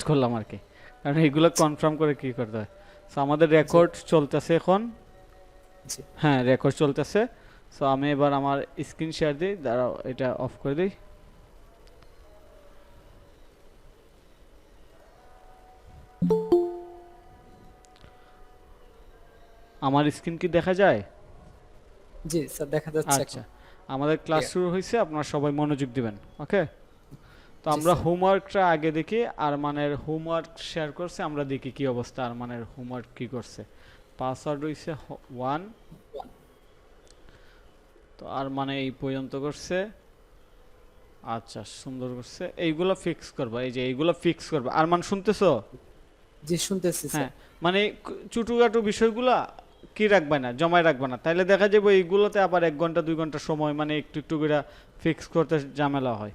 করলাম আর কি, কারণ এইগুলো কনফার্ম করে কি করতে হয়। সো আমাদের জি রেকর্ড চলতেছে এখন। জি হ্যাঁ, রেকর্ড চলতেছে। সো আমি এবার আমার স্ক্রিন শেয়ার দিই, দাঁড়াও এটা অফ করে দিই। আমার স্ক্রিন কি দেখা যায়? জি স্যার, দেখা যাচ্ছে আচ্ছা, এখন আমাদের ক্লাস ক্লিয়ার। শুরু হয়েছে, আপনারা সবাই মনোযোগ দিবেন। ওকে, তো জি আমরা স্যার। হোমওয়ার্কটা আগে দেখি। আর মানের হোমওয়ার্ক শেয়ার করছে, আমরা দেখি কি অবস্থা। আর মানের হোমওয়ার্ক কি করছে। পাসওয়ার্ড হইছে 1। তো আর মানে এই পর্যন্ত করছে। আচ্ছা, সুন্দর করছে। এইগুলো ফিক্স করবা, এই যে এইগুলো ফিক্স করবা। আর মান শুনতেছো? জি শুনতেছি হ্যাঁ, স্যার। মানে ছোটখাটো বিষয়গুলা কি রাখবে না, জমায় রাখবে না, তাইলে দেখা যাবে এইগুলোতে আবার 1 ঘন্টা 2 ঘন্টা সময় মানে একটু একটু করে ফিক্স করতে ঝামেলা হয়।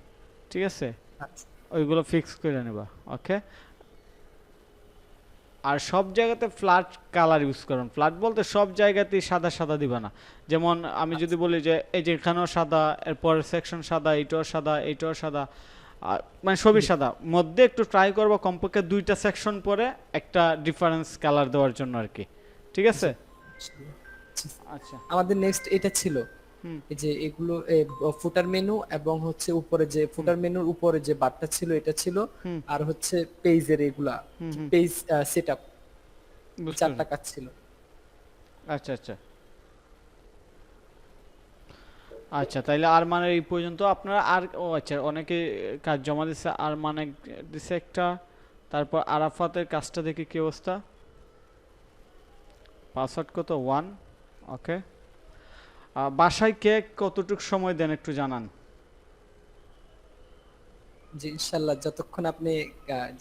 ঠিক আছে, আচ্ছা ওইগুলো ফিক্স করে নেবা। ওকে, আর সব জায়গাতে ফ্ল্যাট কালার ইউজ করুন। ফ্ল্যাট বলতে সব জায়গাতেই সাদা সাদা দিবা না। যেমন আমি যদি আচ্ছা বলি যে এই যে এখানেও সাদা, এরপরের সেকশন সাদা, এইটাও সাদা, এইটাও সাদা, মানে সবই জি সাদা। মধ্যে একটু ট্রাই করবো কমপক্ষে 2টা সেকশন পরে একটা ডিফারেন্স কালার দেওয়ার জন্য আর কি। ঠিক জি আছে। ইনশাআল্লাহ। জি। আচ্ছা। আমাদের নেক্সট এটা ছিল, হুম এই যে এগুলো ফুটার মেনু এবং হচ্ছে উপরে যে হুম ফুটার মেনুর উপরে যে বারটা ছিল এটা ছিল, হুম আর হচ্ছে পেজের এগুলা হুম হুম পেজ সেটআপ, এই বুঝতে চারটা পারলাম। কাজ ছিল। আচ্ছা আচ্ছা। আচ্ছা, তাইলে আর মানে এই পর্যন্ত আপনারা আর, ও আচ্ছা, অনেকে কাজ জমা দিচ্ছে। আর মানে দিছে একটা। তারপর আরাফাতের কাজটা দেখি কি অবস্থা। পাসওয়ার্ড কত? 1। ওকে, বাসায় কে কতটুকু সময় দেন একটু জানান। যে ইনশাল্লাহ যতক্ষণ আপনি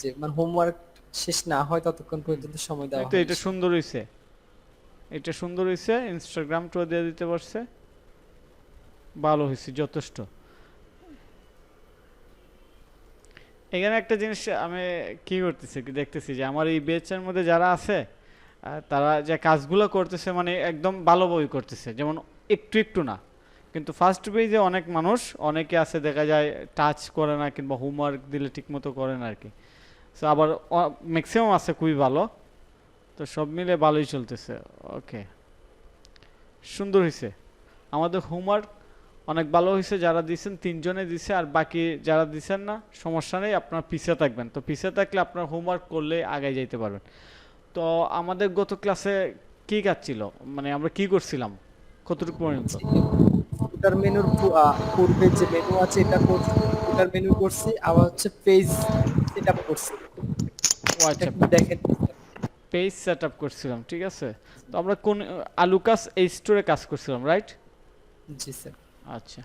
যে মানে হোমওয়ার্ক শেষ না হয় ততক্ষণ পর্যন্ত সময় এই দেওয়া তো, হয় এটা ইনশাল্লাহ। সুন্দর হইছে। এটা সুন্দর হইছে, ইনস্টাগ্রামটাও দিয়ে দিতে পারছে। ভালো হয়েছে, যথেষ্ট। এখানে একটা জিনিস আমি কি করতেছি, কি দেখতেছি যে আমার এই বেচের মধ্যে যারা আছে, তারা যে কাজগুলো করতেছে মানে একদম ভালোভাবে করতেছে। যেমন একটু একটু না, কিন্তু ফার্স্ট পেজে অনেক মানুষ, অনেকে আছে দেখা যায় টাচ করে না, কিংবা হোমওয়ার্ক দিলে ঠিকমতো করে না আর কি। সো আবার ম্যাক্সিমাম আছে খুবই ভালো। তো সব মিলে ভালোই চলতেছে। ওকে, সুন্দর হয়েছে। আমাদের হোমওয়ার্ক অনেক ভালো হয়েছে। যারা দিয়েছেন 3 জনে দিছে, আর বাকি যারা দিছেন না সমস্যা নেই, আপনার পিছিয়ে থাকবেন। তো পিছিয়ে থাকলে আপনার হোমওয়ার্ক করলে আগে যাইতে পারবেন। তো আমাদের গত ক্লাসে কি কাজ ছিল, মানে আমরা কি করছিলাম কতটুকু পর্যন্ত? জি, ফুটার মেনুর পূর্বে যে মেনু আছে এটা করছি, ফুটার মেনু করছি, আবার হচ্ছে পেজ সেটআপ করছি। ও এটা আচ্ছা, একটু দেখেন please। পেজ সেট আপ করছিলাম, ঠিক আছে। তো আমরা কোন আলুকাস এই স্টোরে কাজ করছিলাম, রাইট? জি স্যার। আচ্ছা,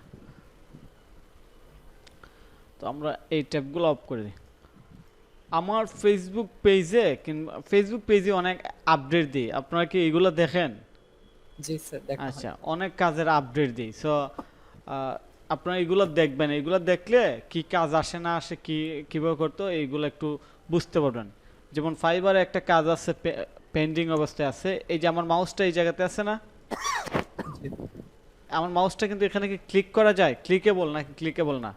তো আমরা এই ট্যাবগুলো অফ করে দিই। আমার ফেসবুক পেজে, কিংবা ফেসবুক পেজে অনেক আপডেট দিই, আপনারা কি এগুলো দেখেন? জি স্যার, দেখা হয়। আচ্ছা, অনেক কাজের আপডেট দিই। সো আপনারা এগুলো দেখবেন। এগুলো দেখলে কি কাজ আসে না আসে, কি কীভাবে করতো, এইগুলো একটু বুঝতে পারবেন। যেমন ফাইবারে একটা কাজ আছে, পেন্ডিং অবস্থায় আছে। এই যে আমার মাউসটা এই জায়গাতে আছে না, জি আমার মাউসটা কিন্তু এখানে কি ক্লিক করা যায়? ক্লিকেবল নাকি ক্লিকেবল না?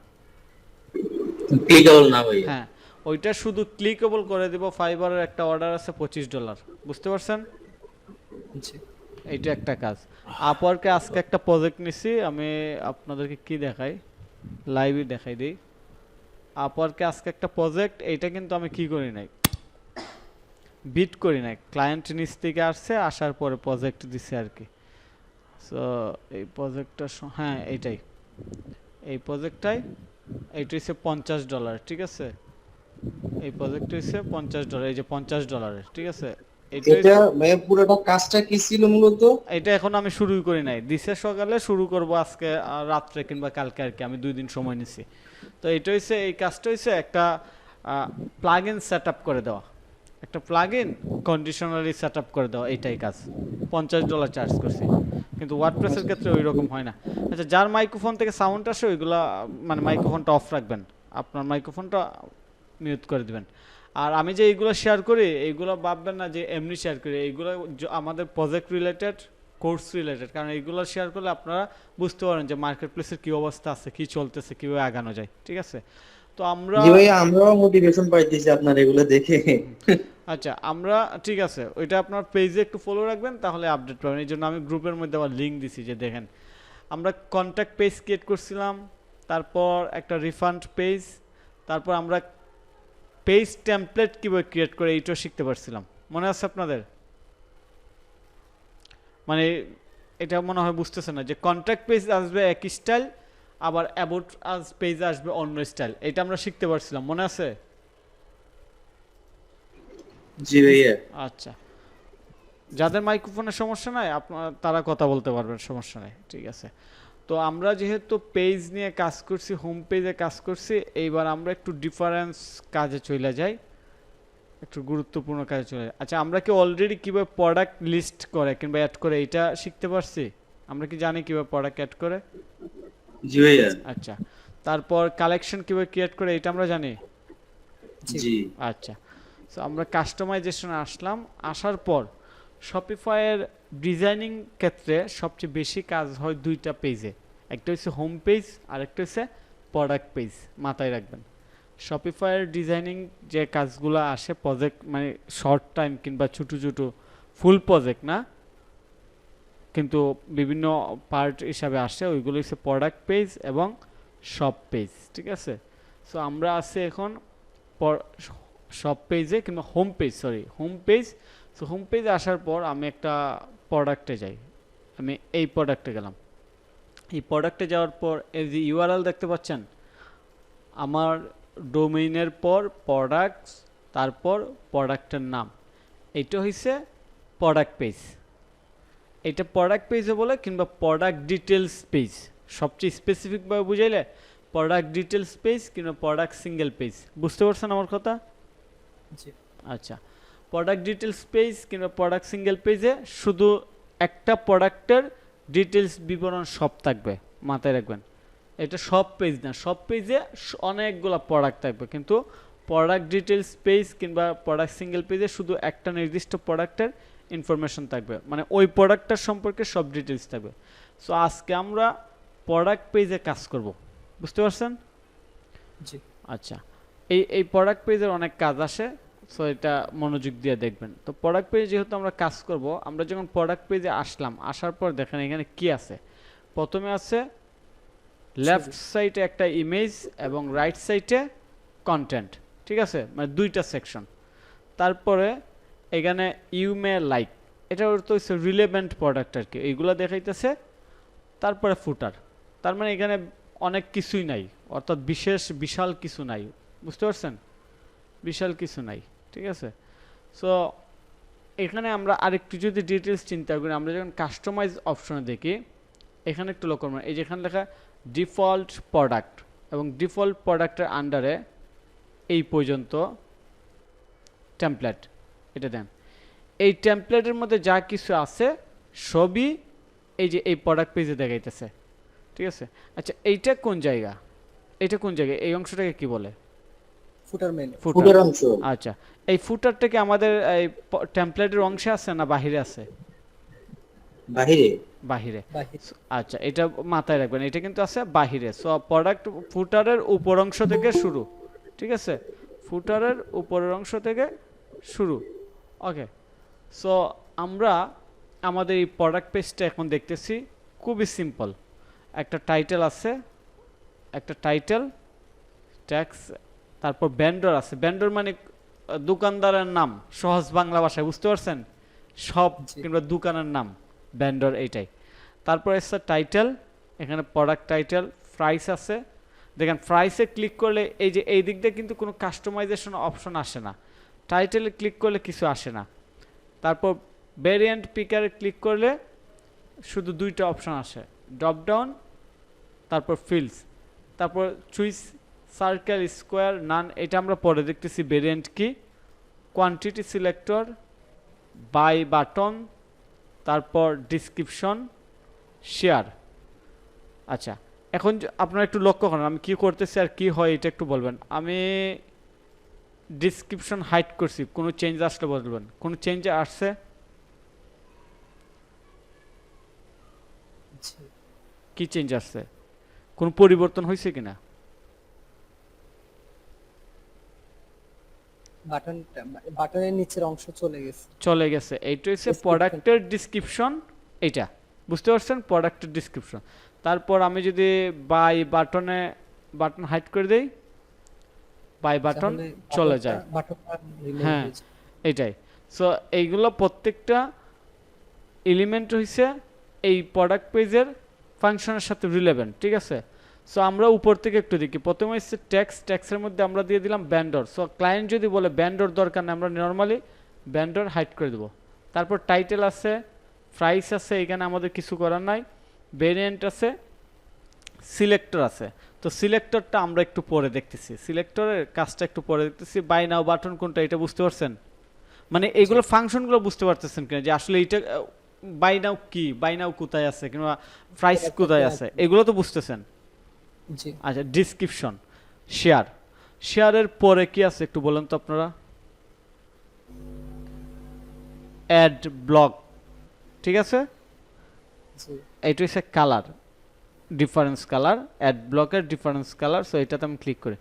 ক্লিকেবল না ভাইয়া। হ্যাঁ, ওইটা শুধু ক্লিকেবল করে দিব। ফাইবারের একটা অর্ডার আছে $25, বুঝতে পারছেন? জি এইটা একটা কাজ। আপওয়ার্কে আজকে একটা প্রজেক্ট নিছি আমি, আপনাদেরকে কি দেখাই, লাইভে দেখাই দিই। আপওয়ার্কে আজকে একটা প্রজেক্ট, এইটা কিন্তু আমি কি করি নাই, বিট করি নাই। ক্লায়েন্ট নিচ থেকে আসছে, আসার পরে প্রজেক্ট দিছে আর কি। সো এই প্রজেক্টটা, হ্যাঁ এইটাই, এই প্রজেক্টটাই, এইটা হচ্ছে $50, ঠিক আছে। এই প্রজেক্ট হচ্ছে $50, এই যে $50, ঠিক আছে। এটা এটা ভাইয়া পুরোটা কাজটা কি ছিল মূলত? এটা এখন আমি শুরুই করি নাই, দিছে সকালে, শুরু করব আজকে রাত্রে কিংবা কালকে আর কি। আমি 2 দিন সময় নিছি। তো এটা হচ্ছে, এই কাজটা হচ্ছে একটা প্লাগ ইন সেট আপ করে দেওয়া, একটা plug in conditionally set up করে দেওয়া, এইটাই কাজ। $50 চার্জ করছি, কিন্তু ওয়ার্ডপ্রেসের ক্ষেত্রে ওই রকম হয় না। আচ্ছা, যার মাইক্রোফোন থেকে সাউন্ড আসে ওইগুলা মানে মাইক্রোফোনটা অফ রাখবেন, আপনার মাইক্রোফোনটা মিউট করে দিবেন। আর আমি যে এইগুলো শেয়ার করি, এইগুলো ভাববেন না যে এমনি শেয়ার করি, এইগুলো আমাদের প্রজেক্ট রিলেটেড, কোর্স রিলেটেড। কারণ এইগুলো শেয়ার করলে আপনারা বুঝতে পারেন যে মার্কেট প্লেসের কী অবস্থা আছে, কী চলতেছে, কীভাবে আগানো যায়, ঠিক আছে। তো আমরা জি ভাইয়া, আমরাও মোটিভেশন পাইতেছি আপনার এগুলো দেখে। আচ্ছা আমরা ঠিক আছে, ওইটা আপনার পেজে একটু ফলো রাখবেন, তাহলে আপডেট পাবেন। এই জন্য আমি গ্রুপের মধ্যে আবার লিঙ্ক দিছি যে দেখেন আমরা কন্ট্যাক্ট পেজ ক্রিয়েট করছিলাম, তারপর একটা রিফান্ড পেজ, তারপর আমরা পেজ টেমপ্লেট কীভাবে ক্রিয়েট করে এইটাও শিখতে পারছিলাম। মনে আছে আপনাদের? মানে এটা মনে হয় বুঝতেছে না যে কন্ট্যাক্ট পেজ আসবে এক স্টাইল, আবার অ্যাবাউট আস পেজ আসবে অন্য স্টাইল, এটা আমরা শিখতে পারছিলাম, মনে আছে? জি ভাইয়া। আচ্ছা, যাদের মাইক্রোফোনের সমস্যা নাই আপনারা তারা কথা বলতে পারবেন, সমস্যা নেই, ঠিক আছে। তো আমরা যেহেতু পেজ নিয়ে কাজ করছি, হোম পেজে কাজ করছি, এইবার আমরা একটু ডিফারেন্স কাজে চলে যাই, একটু গুরুত্বপূর্ণ কাজে চলে যাই। আচ্ছা, আমরা কি অলরেডি কীভাবে প্রোডাক্ট লিস্ট করে কিংবা অ্যাড করে এটা শিখতে পারছি? আমরা কি জানি কীভাবে প্রোডাক্ট অ্যাড করে? জি ভাইয়া। আচ্ছা, তারপর কালেকশন কীভাবে ক্রিয়েট করে এটা আমরা জানি। জি। আচ্ছা, সো আমরা কাস্টমাইজেশনে আসলাম, আসার পর শপিফাইয়ের ডিজাইনিং ক্ষেত্রে সবচেয়ে বেশি কাজ হয় দুইটা পেজে, একটা হচ্ছে হোম পেজ আর একটা হচ্ছে প্রোডাক্ট পেজ, মাথায় রাখবেন। শপিফাইয়ের ডিজাইনিং যে কাজগুলো আসে প্রজেক্ট, মানে শর্ট টাইম কিংবা ছোটো ছোটো ফুল প্রজেক্ট না, কিন্তু বিভিন্ন পার্ট হিসাবে আসে, ওইগুলো হচ্ছে প্রোডাক্ট পেজ এবং শপ পেজ, ঠিক আছে। সো আমরা আছি এখন শপ পেজে কিংবা home page, sorry home page. So home পেজে আসার পর আমি একটা প্রোডাক্টে যাই, আমি এই প্রোডাক্টে গেলাম। এই প্রোডাক্টে যাওয়ার পর এই যে ইউআরএল দেখতে পাচ্ছেন, আমার ডোমেইনের পর প্রোডাক্টস, তারপর প্রোডাক্টের নাম, এইটা হইছে প্রোডাক্ট পেজ। এটা প্রোডাক্ট পেজও বলে কিংবা প্রোডাক্ট ডিটেলস পেজ, সবচেয়ে স্পেসিফিকভাবে বুঝাইলে প্রোডাক্ট ডিটেলস পেজ কিংবা প্রোডাক্ট সিঙ্গেল পেজ। বুঝতে পারছেন আমার কথা? জি। আচ্ছা, প্রোডাক্ট ডিটেলস পেজ কিংবা প্রোডাক্ট সিঙ্গেল পেজে শুধু একটা প্রোডাক্টের ডিটেলস বিবরণ সব থাকবে, মাথায় রাখবেন। এটা সব পেজ না, সব পেজে অনেকগুলো প্রোডাক্ট থাকবে, কিন্তু প্রোডাক্ট ডিটেলস পেজ কিংবা প্রোডাক্ট সিঙ্গেল পেজে শুধু একটা নির্দিষ্ট প্রোডাক্টের ইনফরমেশন থাকবে, মানে ওই প্রোডাক্টটার সম্পর্কে সব ডিটেলস থাকবে। সো আজকে আমরা প্রোডাক্ট পেজে কাজ করব, বুঝতে পারছেন? জি। আচ্ছা, এই প্রোডাক্ট পেজের অনেক কাজ আসে, সো এটা মনোযোগ দিয়ে দেখবেন। তো প্রোডাক্ট পেজে যেহেতু আমরা কাজ করব, আমরা যখন প্রোডাক্ট পেজে আসলাম, আসার পর দেখেন এখানে কি আছে। প্রথমে আছে লেফট সাইডে একটা ইমেজ এবং রাইট সাইডে কন্টেন্ট, ঠিক আছে, মানে দুইটা সেকশন। তারপরে এখানে ইউ মে লাইক, এটা তো হচ্ছে রিলেভেন্ট প্রোডাক্ট আর কি, এইগুলো দেখাইতেছে। তারপরে ফুটার, তার মানে এখানে অনেক কিছুই নাই, অর্থাৎ বিশাল কিছু নাই, বুঝতে পারছেন? বিশাল কিছু নাই, ঠিক আছে। সো এখানে আমরা আরেকটু যদি ডিটেলস চিন্তা করি, আমরা যখন কাস্টমাইজ অপশনে দেখি, এখানে একটু লক্ষ্য করবেন, এই যেখানে লেখা ডিফল্ট প্রোডাক্ট, এবং ডিফল্ট প্রোডাক্টের আন্ডারে এই পর্যন্ত টেমপ্লেট, এটা দেন। এই টেমপ্লেটের মধ্যে যা কিছু আছে সবই এই যে এই প্রোডাক্ট পেজে দেখাইতেছে, ঠিক আছে। আচ্ছা, এইটা কোন জায়গা, এটা কোন জায়গায়, এই অংশটাকে কি বলে? ফুটার মেনু। ফুটের অংশ। আচ্ছা, এই ফুটারটা কি আমাদের এই টেমপ্লেটের অংশে আছে না বাহিরে আছে? বাহিরে। বাহিরে। বাহির। আচ্ছা, এটা মাথায় রাখবেন, এটা কিন্তু আছে বাহিরে। সো প্রোডাক্ট ফুটারের উপর অংশ থেকে শুরু, ঠিক আছে, ফুটারের উপরের অংশ থেকে শুরু, ওকে। সো আমরা আমাদের এই প্রোডাক্ট পেজটা এখন দেখতেছি, খুবই সিম্পল। একটা টাইটেল আছে, একটা টাইটেল ট্যাক্স, তারপর ভেন্ডর আছে, ভেন্ডর মানে দোকানদারের নাম, সহজ বাংলা ভাষায়, বুঝতে পারছেন? সব কিংবা দোকানের নাম ভেন্ডর, এইটাই। তারপর এসছে টাইটেল, এখানে প্রোডাক্ট টাইটেল, প্রাইস আছে। দেখেন প্রাইসে ক্লিক করলে এই যে এই দিক দিয়ে কিন্তু কোনো কাস্টমাইজেশন অপশন আসে না, টাইটেলে ক্লিক করলে কিছু আসে না। তারপর ভেরিয়েন্ট পিকারে ক্লিক করলে শুধু দুইটা অপশন আসে, ড্রপ ডাউন, তারপর ফিল্ডস, তারপর চুইস সার্কেল, স্কোয়ার, নান, এটা আমরা পরে দেখতেছি ভেরিয়েন্ট কি। কোয়ান্টিটি সিলেক্টর, বাই বাটন, তারপর ডিসক্রিপশন, শেয়ার। আচ্ছা, এখন আপনারা একটু লক্ষ্য করেন আমি কি করতেছি আর কি হয়, এটা একটু বলবেন। আমি ডিসক্রিপশন হাইড করছি, কোনো চেঞ্জ আসলে বলবেন, কোনো চেঞ্জ আসছে? কি চেঞ্জ আসছে, কোনো পরিবর্তন হয়েছে কিনা? বাটনটা বাটনের নিচের অংশ চলে গেছে। চলে গেছে। এইটা হচ্ছে Description. প্রোডাক্টের ডিসক্রিপশন। এইটা বুঝতে পারছেন, প্রোডাক্টের ডিসক্রিপশন। তারপর আমি যদি বাই বাটন হাইড করে দেই, বাই বাটন তাহলে চলে যায়। বাটনটা রিমুভ হ্যাঁ হয়ে যায়। এইটাই। সো এইগুলো প্রত্যেকটা এলিমেন্ট হইছে এই প্রোডাক্ট পেজের ফাংশনের সাথে রিলেভেন্ট, ঠিক আছে। সো আমরা উপর থেকে একটু দেখি। প্রথমে হচ্ছে ট্যাক্সের মধ্যে আমরা দিয়ে দিলাম ব্যান্ডর। সো ক্লায়েন্ট যদি বলে ব্যান্ডর দরকার নেই, আমরা নর্মালি ব্যান্ডর হাইড করে দেবো। তারপর টাইটেল আছে, প্রাইস আছে, এখানে আমাদের কিছু করার নাই। ভেরিয়েন্ট আছে, সিলেক্টর আছে। তো সিলেক্টরটা আমরা একটু পরে দেখতেছি, সিলেক্টরের কাজটা একটু পরে দেখতেছি। বাই নাও বাটন কোনটা, এটা বুঝতে পারছেন? মানে এইগুলো ফাংশনগুলো বুঝতে পারতেছেন কিনা, যে আসলে এটা বাই নাও কি, বাই নাও কোথায় আছে, কিংবা প্রাইস কোথায় আছে, এগুলো তো বুঝতেছেন। জি আচ্ছা, ডিসক্রিপশন, শেয়ারের পরে কি আছে একটু বলেন তো আপনারা? অ্যাড ব্লক, ঠিক আছে। জি এইটা হচ্ছে কালার, ডিফারেন্স কালার, অ্যাড ব্লকের ডিফারেন্স কালার। সো এটাতে আমি ক্লিক করি।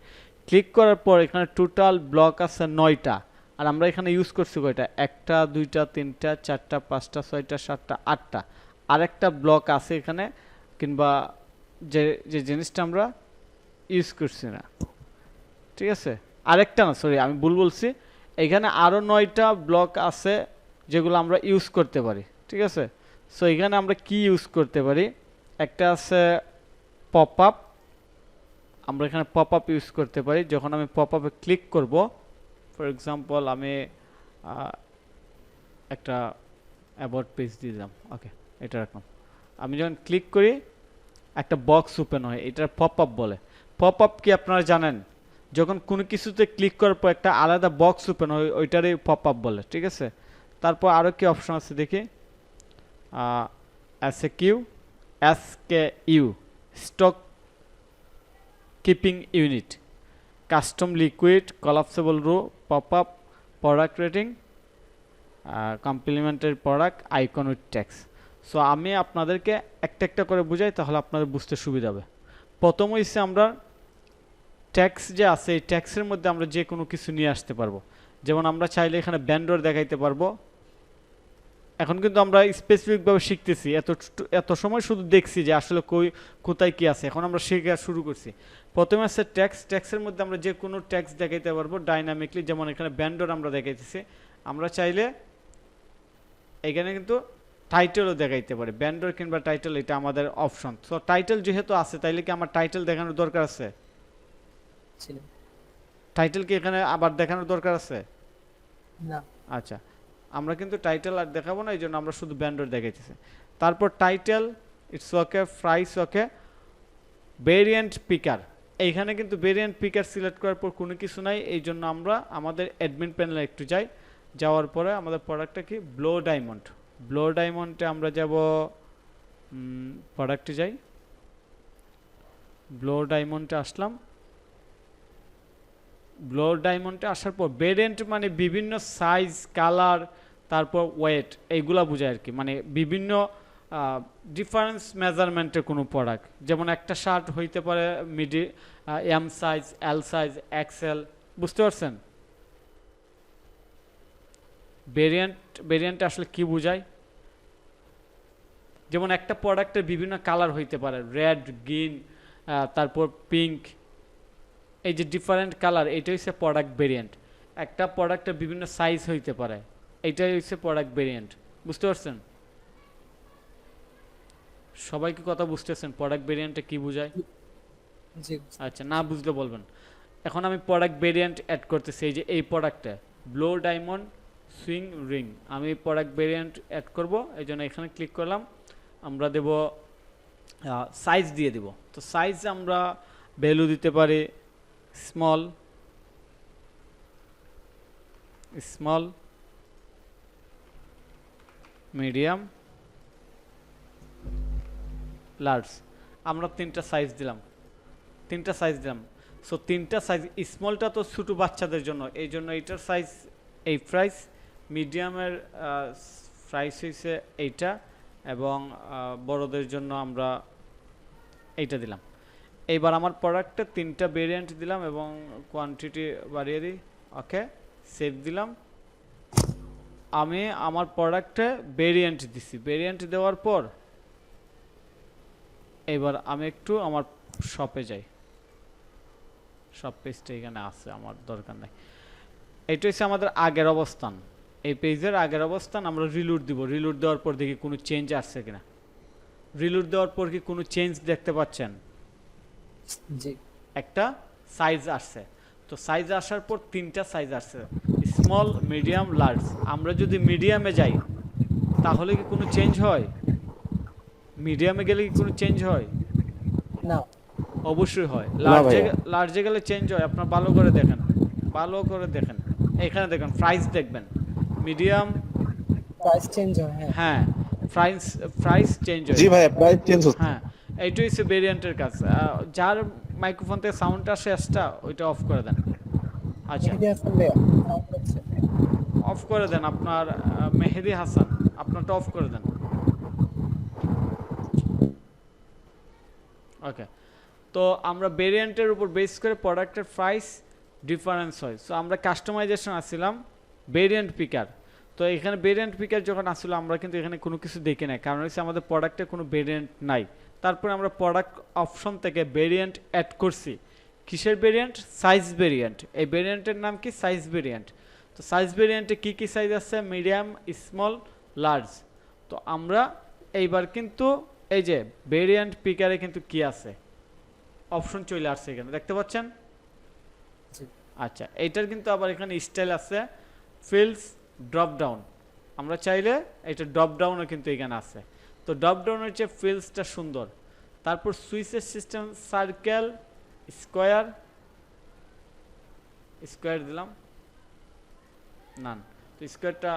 ক্লিক করার পর এখানে টোটাল ব্লক আছে 9টা। আর আমরা এখানে ইউজ করছি কয়টা? 1টা 2টা 3টা 4টা 5টা 6টা 7টা 8টা। আরেকটা ব্লক আছে এখানে, কিংবা যে যে জিনিসটা আমরা ইউজ করছি না, ঠিক আছে। আরেকটা না, সরি আমি ভুল বলছি। এখানে আরও 9টা ব্লক আছে যেগুলো আমরা ইউজ করতে পারি, ঠিক আছে। সো এখানে আমরা কি ইউজ করতে পারি? একটা আছে পপ আপ, আমরা এখানে পপ আপ ইউজ করতে পারি। যখন আমি পপ আপে ক্লিক করব, ফর এক্সাম্পল আমি একটা অ্যাবাউট পেজ দিয়ে দিলাম, ওকে, এটা রাখলাম। আমি যখন ক্লিক করি একটা বক্স ওপেন হয়, এটা পপ আপ বলে। পপ আপ কি আপনারা জানেন? যখন কোনো কিছুতে ক্লিক করার পর একটা আলাদা বক্স ওপেন হয়, ওইটারই পপ আপ বলে, ঠিক আছে। তারপর আরও কি অপশন আছে দেখি। SKU, stock keeping unit, custom liquid, collapsible row, pop up, product rating, complimentary product, icon with tax. So আমি আপনাদেরকে একটা একটা করে বুঝাই, তাহলে আপনাদের বুঝতে সুবিধা হবে। প্রথম হইছে আমরা ট্যাক্স যে আছে, এই ট্যাক্সের মধ্যে আমরা যে কোনো কিছু নিয়ে আসতে পারবো। যেমন আমরা চাইলে এখানে ব্যান্ডর দেখাইতে পারবো। এখন কিন্তু আমরা স্পেসিফিকভাবে শিখতেছি, এত সময় শুধু দেখছি যে আসলে কোথায় কি আছে। এখন আমরা শেখা শুরু করছি। প্রথমে আছে ট্যাক্সের মধ্যে আমরা যে কোনো ট্যাক্স দেখাইতে পারবো ডাইনামিকলি। যেমন এখানে ব্যান্ডর আমরা দেখাইতেছি, আমরা চাইলে এখানে কিন্তু টাইটেলও দেখাইতে পারি। ব্যান্ডর কিংবা টাইটেল, এটা আমাদের অপশন। সো টাইটেল যেহেতু আছে, তাইলে কি আমার টাইটেল দেখানোর দরকার আছে? ছিল টাইটেল কি এখানে আবার দেখানোর দরকার আছে? না। আচ্ছা, আমরা কিন্তু টাইটেল আর দেখাবো না, এই জন্য আমরা শুধু ব্যান্ডর দেখাইতেছি। তারপর title, it's okay, price okay, variant পিকার। এইখানে কিন্তু ভেরিয়েন্ট পিকার সিলেক্ট করার পর কোনো কিছু নাই, এই জন্য আমরা আমাদের অ্যাডমিন প্যানেলে একটু যাই। যাওয়ার পরে আমাদের প্রোডাক্টটা কি, ব্লো ডায়মন্ডে আমরা যাব। প্রোডাক্টে যাই, ব্লো ডায়মন্ডে আসলাম। ব্লো ডায়মন্ডে আসার পর ভেরিয়েন্ট মানে বিভিন্ন সাইজ, কালার, তারপর ওয়েট, এইগুলা বোঝায় আর কি। মানে বিভিন্ন ডিফারেন্স মেজারমেন্টের কোনো প্রোডাক্ট। যেমন একটা শার্ট হইতে পারে M size, L size, XL, বুঝতে পারছেন? ভেরিয়েন্ট আসলে কি বোঝায়? যেমন একটা প্রোডাক্টের বিভিন্ন কালার হইতে পারে, রেড, গ্রিন, তারপর পিঙ্ক, এই যে ডিফারেন্ট কালার, এইটা হচ্ছে প্রোডাক্ট ভেরিয়েন্ট। একটা প্রোডাক্টের বিভিন্ন সাইজ হইতে পারে, এইটাই হচ্ছে প্রোডাক্ট ভেরিয়েন্ট। বুঝতে পারছেন? সবাই কি কথা বুঝতেছেন প্রোডাক্ট ভেরিয়েন্টে কি বোঝায়? জি আচ্ছা, না বুঝলে বলবেন। এখন আমি প্রোডাক্ট ভেরিয়েন্ট অ্যাড করতেছি। এই যে এই প্রোডাক্টে ব্লো ডায়মন্ড সুইং রিং, আমি প্রোডাক্ট ভেরিয়েন্ট অ্যাড করব, এই জন্য এখানে ক্লিক করলাম। আমরা দেব সাইজ দিয়ে দেব। তো সাইজ আমরা ভ্যালু দিতে পারি স্মল, মিডিয়াম, লার্জ। আমরা তিনটা সাইজ দিলাম। সো তিনটা সাইজ, স্মলটা তো ছোটো বাচ্চাদের জন্য, এই জন্য এইটার সাইজ এই প্রাইস, মিডিয়ামের প্রাইস হয়েছে এইটা, এবং বড়দের জন্য আমরা এইটা দিলাম। এইবার আমার প্রোডাক্টে তিনটা ভেরিয়েন্ট দিলাম এবং কোয়ান্টিটি বাড়িয়ে দিই, ওকে, সেভ দিলাম। আমি আমার প্রোডাক্টে ভেরিয়েন্ট দিছি, ভেরিয়েন্ট দেওয়ার পর এবার আমি একটু আমার শপে যাই। শপ পেজটা এখানে আছে, আমার দরকার নাই। এটা হচ্ছে আমাদের আগের অবস্থান, এই পেজের আগের অবস্থান। আমরা রিলোড দিব, রিলোড দেওয়ার পর দেখি কোনো চেঞ্জ আসছে কিনা। রিলোড দেওয়ার পর কি কোনো চেঞ্জ দেখতে পাচ্ছেন? জি একটা সাইজ আসছে। তো সাইজ আসার পর তিনটা সাইজ আসছে, স্মল, মিডিয়াম, লার্জ। আমরা যদি মিডিয়ামে যাই তাহলে কি কোনো চেঞ্জ হয়? মিডিয়ামে গেলে কি কোনো চেঞ্জ হয়? না অবশ্যই হয়। না ভাইয়া। লার্জে গেলে চেঞ্জ হয়। আপনার ভালো করে দেখেন, ভালো করে দেখেন, এখানে দেখেন প্রাইস দেখবেন, মিডিয়াম, প্রাইস চেঞ্জ হয় হ্যাঁ হ্যাঁ প্রাইস, প্রাইস চেঞ্জ হয়। জি ভাইয়া প্রাইস চেঞ্জ হচ্ছে। হ্যাঁ, এইটাই হচ্ছে ভেরিয়েন্টের কাজ। যার মাইক্রোফোন থেকে সাউন্ড আসে এক্সট্রা, ওইটা অফ করে দেন। আচ্ছা, মেহেদি হাসান ভাইয়া সাউন্ড হচ্ছে অফ করে দেন আপনার মেহেদি হাসান, আপনারটা অফ করে দেন। ওকে, তো আমরা ভেরিয়েন্টের উপর বেস করে প্রোডাক্টের প্রাইস ডিফারেন্স হয়। সো আমরা কাস্টমাইজেশন আসছিলাম ভেরিয়েন্ট পিকার। তো এখানে ভেরিয়েন্ট পিকার যখন আসছিল আমরা কিন্তু এখানে কোনো কিছু দেখি না, কারণ হচ্ছে আমাদের প্রোডাক্টে কোনো ভেরিয়েন্ট নাই। তারপরে আমরা প্রোডাক্ট অপশন থেকে ভেরিয়েন্ট অ্যাড করছি। কিসের ভেরিয়েন্ট? Size variant. এই ভেরিয়েন্টের নাম কি? Size variant. তো সাইজ ভেরিয়েন্টে কী কী সাইজ আছে? Medium, small, large. তো আমরা এইবার কিন্তু এই যে ভেরিয়েন্ট পিকারে কিন্তু কি আছে অপশন চলে আসছে এখানে, দেখতে পাচ্ছেন? জি। আচ্ছা, এইটার কিন্তু আবার এখানে স্টাইল আছে, ফিল্ডস, ড্রপ ডাউন। আমরা চাইলে এটা ড্রপ ডাউনও কিন্তু এখানে আছে। তো ড্রপ ডাউনের চেয়ে ফিল্ডসটা সুন্দর। তারপর সুইচের সিস্টেম সার্কেল, স্কোয়ার, স্কোয়ার দিলাম, নান। তো স্কোয়ারটা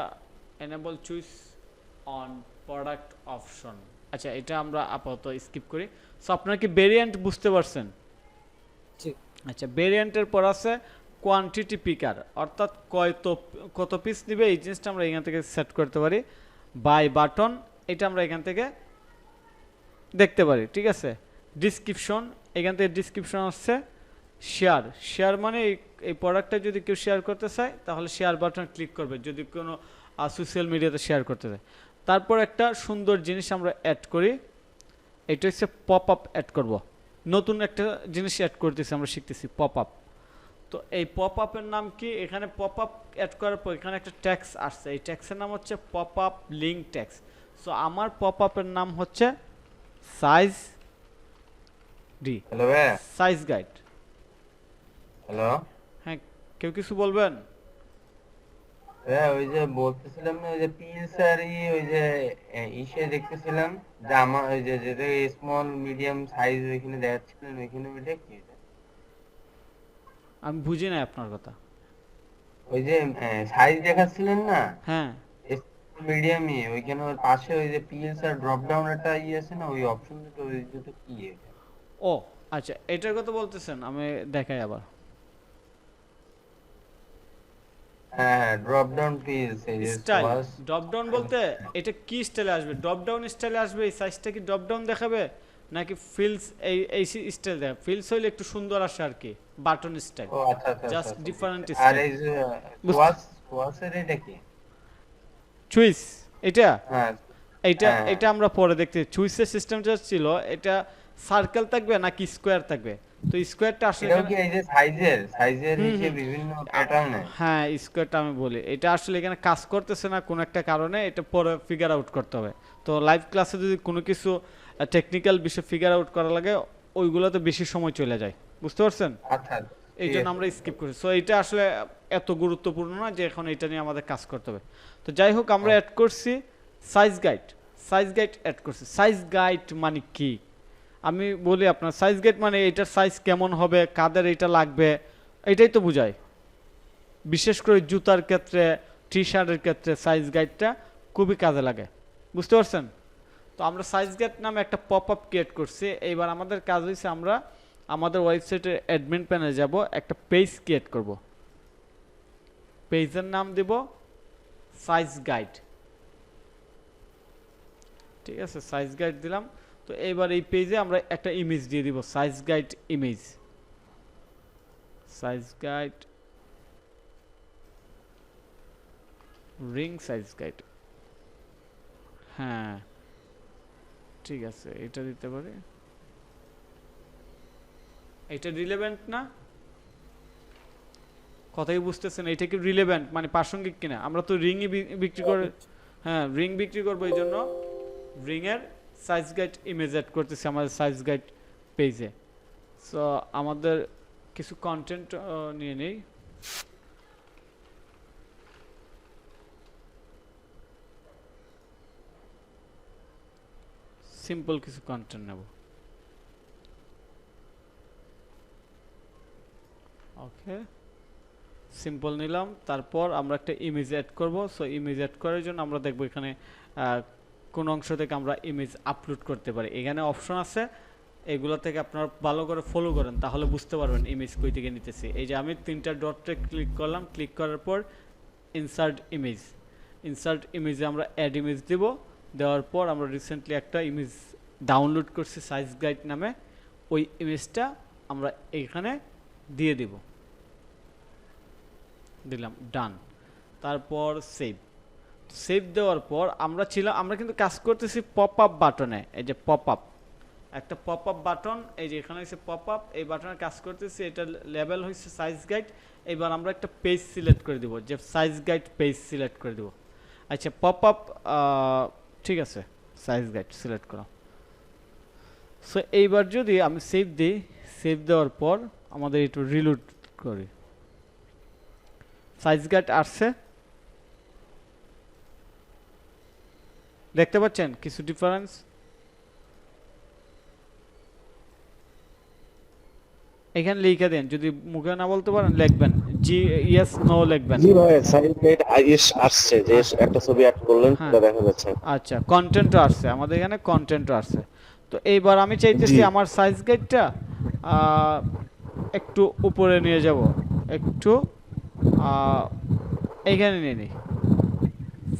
enable choice on product option. আচ্ছা, এটা আমরা আপাতত স্কিপ করি। সো আপনারা কি ভেরিয়েন্ট বুঝতে পারছেন? জি আচ্ছা, ভেরিয়েন্টের পর আছে কোয়ান্টিটি পিকার, অর্থাৎ কত পিস নিবে এই জিনিসটা আমরা এখান থেকে সেট করতে পারি। বাই বাটন, এটা আমরা এখান থেকে দেখতে পারি, ঠিক আছে। ডিসক্রিপশন, এখান থেকে ডিসক্রিপশন আসছে। শেয়ার, শেয়ার মানে এই প্রোডাক্টটা যদি কেউ শেয়ার করতে চায় তাহলে শেয়ার বাটন ক্লিক করবে, যদি কোনো সোশ্যাল মিডিয়াতে শেয়ার করতে চায়। তারপর একটা সুন্দর জিনিস আমরা অ্যাড করি, এটা হচ্ছে পপ আপ অ্যাড করব। নতুন একটা জিনিস অ্যাড করতেছি, আমরা শিখতেছি পপ আপ। তো এই পপ আপের নাম কি? এখানে পপ আপ অ্যাড করার পর এখানে একটা ট্যাক্স আসছে, এই ট্যাক্সের নাম হচ্ছে pop up link tax. So আমার পপ আপের নাম হচ্ছে সাইজ ডি, হ্যালো ভাইয়া। Size guide. হ্যালো হ্যাঁ, কেউ কিছু বলবেন? ভাইয়া, ওই যে বলতেছিলাম না, ওই যে পিএসআর ওই যে ইসে দেখতেছিলাম যে আমার ওই যে যেটা স্মল মিডিয়াম সাইজ ওইখানে দেখাচ্ছিলেন, ওইখানে ওইটা কি? আমি বুঝি না আপনার কথা। ওই যে সাইজ দেখাচ্ছিলেন না, হ্যাঁ, মিডিয়ামই, ওইখানে ওর পাশে ওই যে পিএসআর ড্রপ ডাউন একটা আছে না, ওই অপশনটা, ওই দুটো কি এটা? ও আচ্ছা, এটার কথা বলতেছেন, আমি দেখাই আবার। হ্যাঁ, drop down please. Style drop down বলতে এটা কি স্টাইলে আসবে? ড্রপ ডাউন স্টাইলে আসবে। এই সাইজটা কি ড্রপ ডাউন দেখাবে নাকি ফিলস এই এই স্টাইল দেখাবে? ফিলস হইলে একটু সুন্দর আসে আর কি, বাটন স্টাইল, ও আচ্ছা আচ্ছা জাস্ট আচ্ছা। ডিফারেন্ট আর স্টাইল। এই যে ওয়াসের এটা কি? চুইস, এটা হ্যাঁ এটা হ্যাঁ। এটা আমরা পরে দেখতে। চুইসের সিস্টেমটা ছিল এটা সার্কেল থাকবে নাকি স্কোয়ার থাকবে? তো স্কোয়ারটা আসলে এটাও কি এই যে সাইজের নিচে বিভিন্ন প্যাটার্নে? হ্যাঁ, স্কোয়ারটা আমি বলি, এটা আসলে এখানে কাজ করতেছে না কোনো একটা কারণে, এটা পরে ফিগার আউট করতে হবে। তো লাইভ ক্লাসে যদি কোনো কিছু টেকনিক্যাল বিষয় ফিগার আউট করা লাগে, ওইগুলোতে বেশি সময় চলে যায়, বুঝতে পারছেন? আচ্ছা এই জন্য আমরা স্কিপ করি। সো এটা আসলে এত গুরুত্বপূর্ণ না যে এখন এটা নিয়ে আমাদের কাজ করতে হবে। তো যাই হোক, আমরা অ্যাড করছি size guide, size guide add করছি। সাইজ গাইড মানে কি আমি বলি আপনার, সাইজ গাইড মানে এটার সাইজ কেমন হবে, কাদের এটা লাগবে, এটাই তো বোঝায়। বিশেষ করে জুতার ক্ষেত্রে, টি শার্টের ক্ষেত্রে সাইজ গাইডটা খুবই কাজে লাগে, বুঝতে পারছেন? তো আমরা সাইজ গাইড নামে একটা পপ আপ ক্রিয়েট করছি। এইবার আমাদের কাজ হয়েছে আমরা আমাদের ওয়েবসাইটের অ্যাডমিন প্যানেলে যাব, একটা পেজ ক্রিয়েট করব। পেজের নাম দেব সাইজ গাইড, ঠিক আছে? সাইজ গাইড দিলাম। তো এইবার এই পেজে আমরা একটা ইমেজ দিয়ে দিব, size guide image, size guide ring size guide, হ্যাঁ ঠিক আছে, এটা দিতে পারি। এটা রিলেভেন্ট না? কথাই বুঝতেছেন, এটা কি রিলেভেন্ট মানে প্রাসঙ্গিক কিনা? আমরা তো রিংই বিক্রি করে, হ্যাঁ রিং বিক্রি করবো, এই জন্য রিং এর সাইজ গাইড ইমেজ অ্যাড করতেছি আমাদের সাইজ গাইড পেজে। সো আমাদের কিছু কন্টেন্ট নিয়ে নেই। সিম্পল কিছু কন্টেন্ট নেব। ওকে, সিম্পল নিলাম। তারপর আমরা একটা ইমেজ অ্যাড করব। সো ইমেজ অ্যাড করার জন্য আমরা দেখব এখানে কোন অংশ থেকে আমরা ইমেজ আপলোড করতে পারি। এখানে অপশন আছে, এগুলো থেকে আপনারা ভালো করে ফলো করেন, তাহলে বুঝতে পারবেন ইমেজ কই থেকে নিতেছি। এই যে আমি তিনটা ডটে ক্লিক করলাম, ক্লিক করার পর ইনসার্ট ইমেজ, ইনসার্ট ইমেজে আমরা অ্যাড ইমেজ দেব। দেওয়ার পর আমরা রিসেন্টলি একটা ইমেজ ডাউনলোড করছি সাইজ গাইড নামে, ওই ইমেজটা আমরা এইখানে দিয়ে দিব। দিলাম ডান। তারপর সেভ। সেভ দেওয়ার পর আমরা কিন্তু কাজ করতেছি পপ আপ বাটনে। এই যে পপ আপ, একটা পপ আপ বাটন, এই যে এখানে হচ্ছে পপ আপ, এই বাটনে কাজ করতেছি। এটা লেভেল হচ্ছে সাইজ গাইড। এবার আমরা একটা পেজ সিলেক্ট করে দিব, যে সাইজ গাইড পেজ সিলেক্ট করে দিব। আচ্ছা পপ আপ, ঠিক আছে, সাইজ গাইড সিলেক্ট করা। সো এইবার যদি আমি সেভ দিই, সেভ দেওয়ার পর আমাদের একটু রিলোড করি, সাইজ গাইড আসছে, দেখতে পাচ্ছেন কিছু ডিফারেন্স? এখানে লিখে দেন, যদি মুখে না বলতে পারেন লিখবেন জি ইয়েস নো লিখবেন। জি ভাই, সাইড গাইড আইএস আসছে, যে একটা ছবি অ্যাড করলেন হ্যাঁ। সেটা দেখা যাচ্ছে। আচ্ছা কন্টেন্টও আসছে, আমাদের এখানে কন্টেন্টও আসছে। তো এইবার আমি চাইতেছি জি। আমার সাইজ গাইডটা একটু উপরে নিয়ে যাব, একটু এইখানে নিয়ে নিই,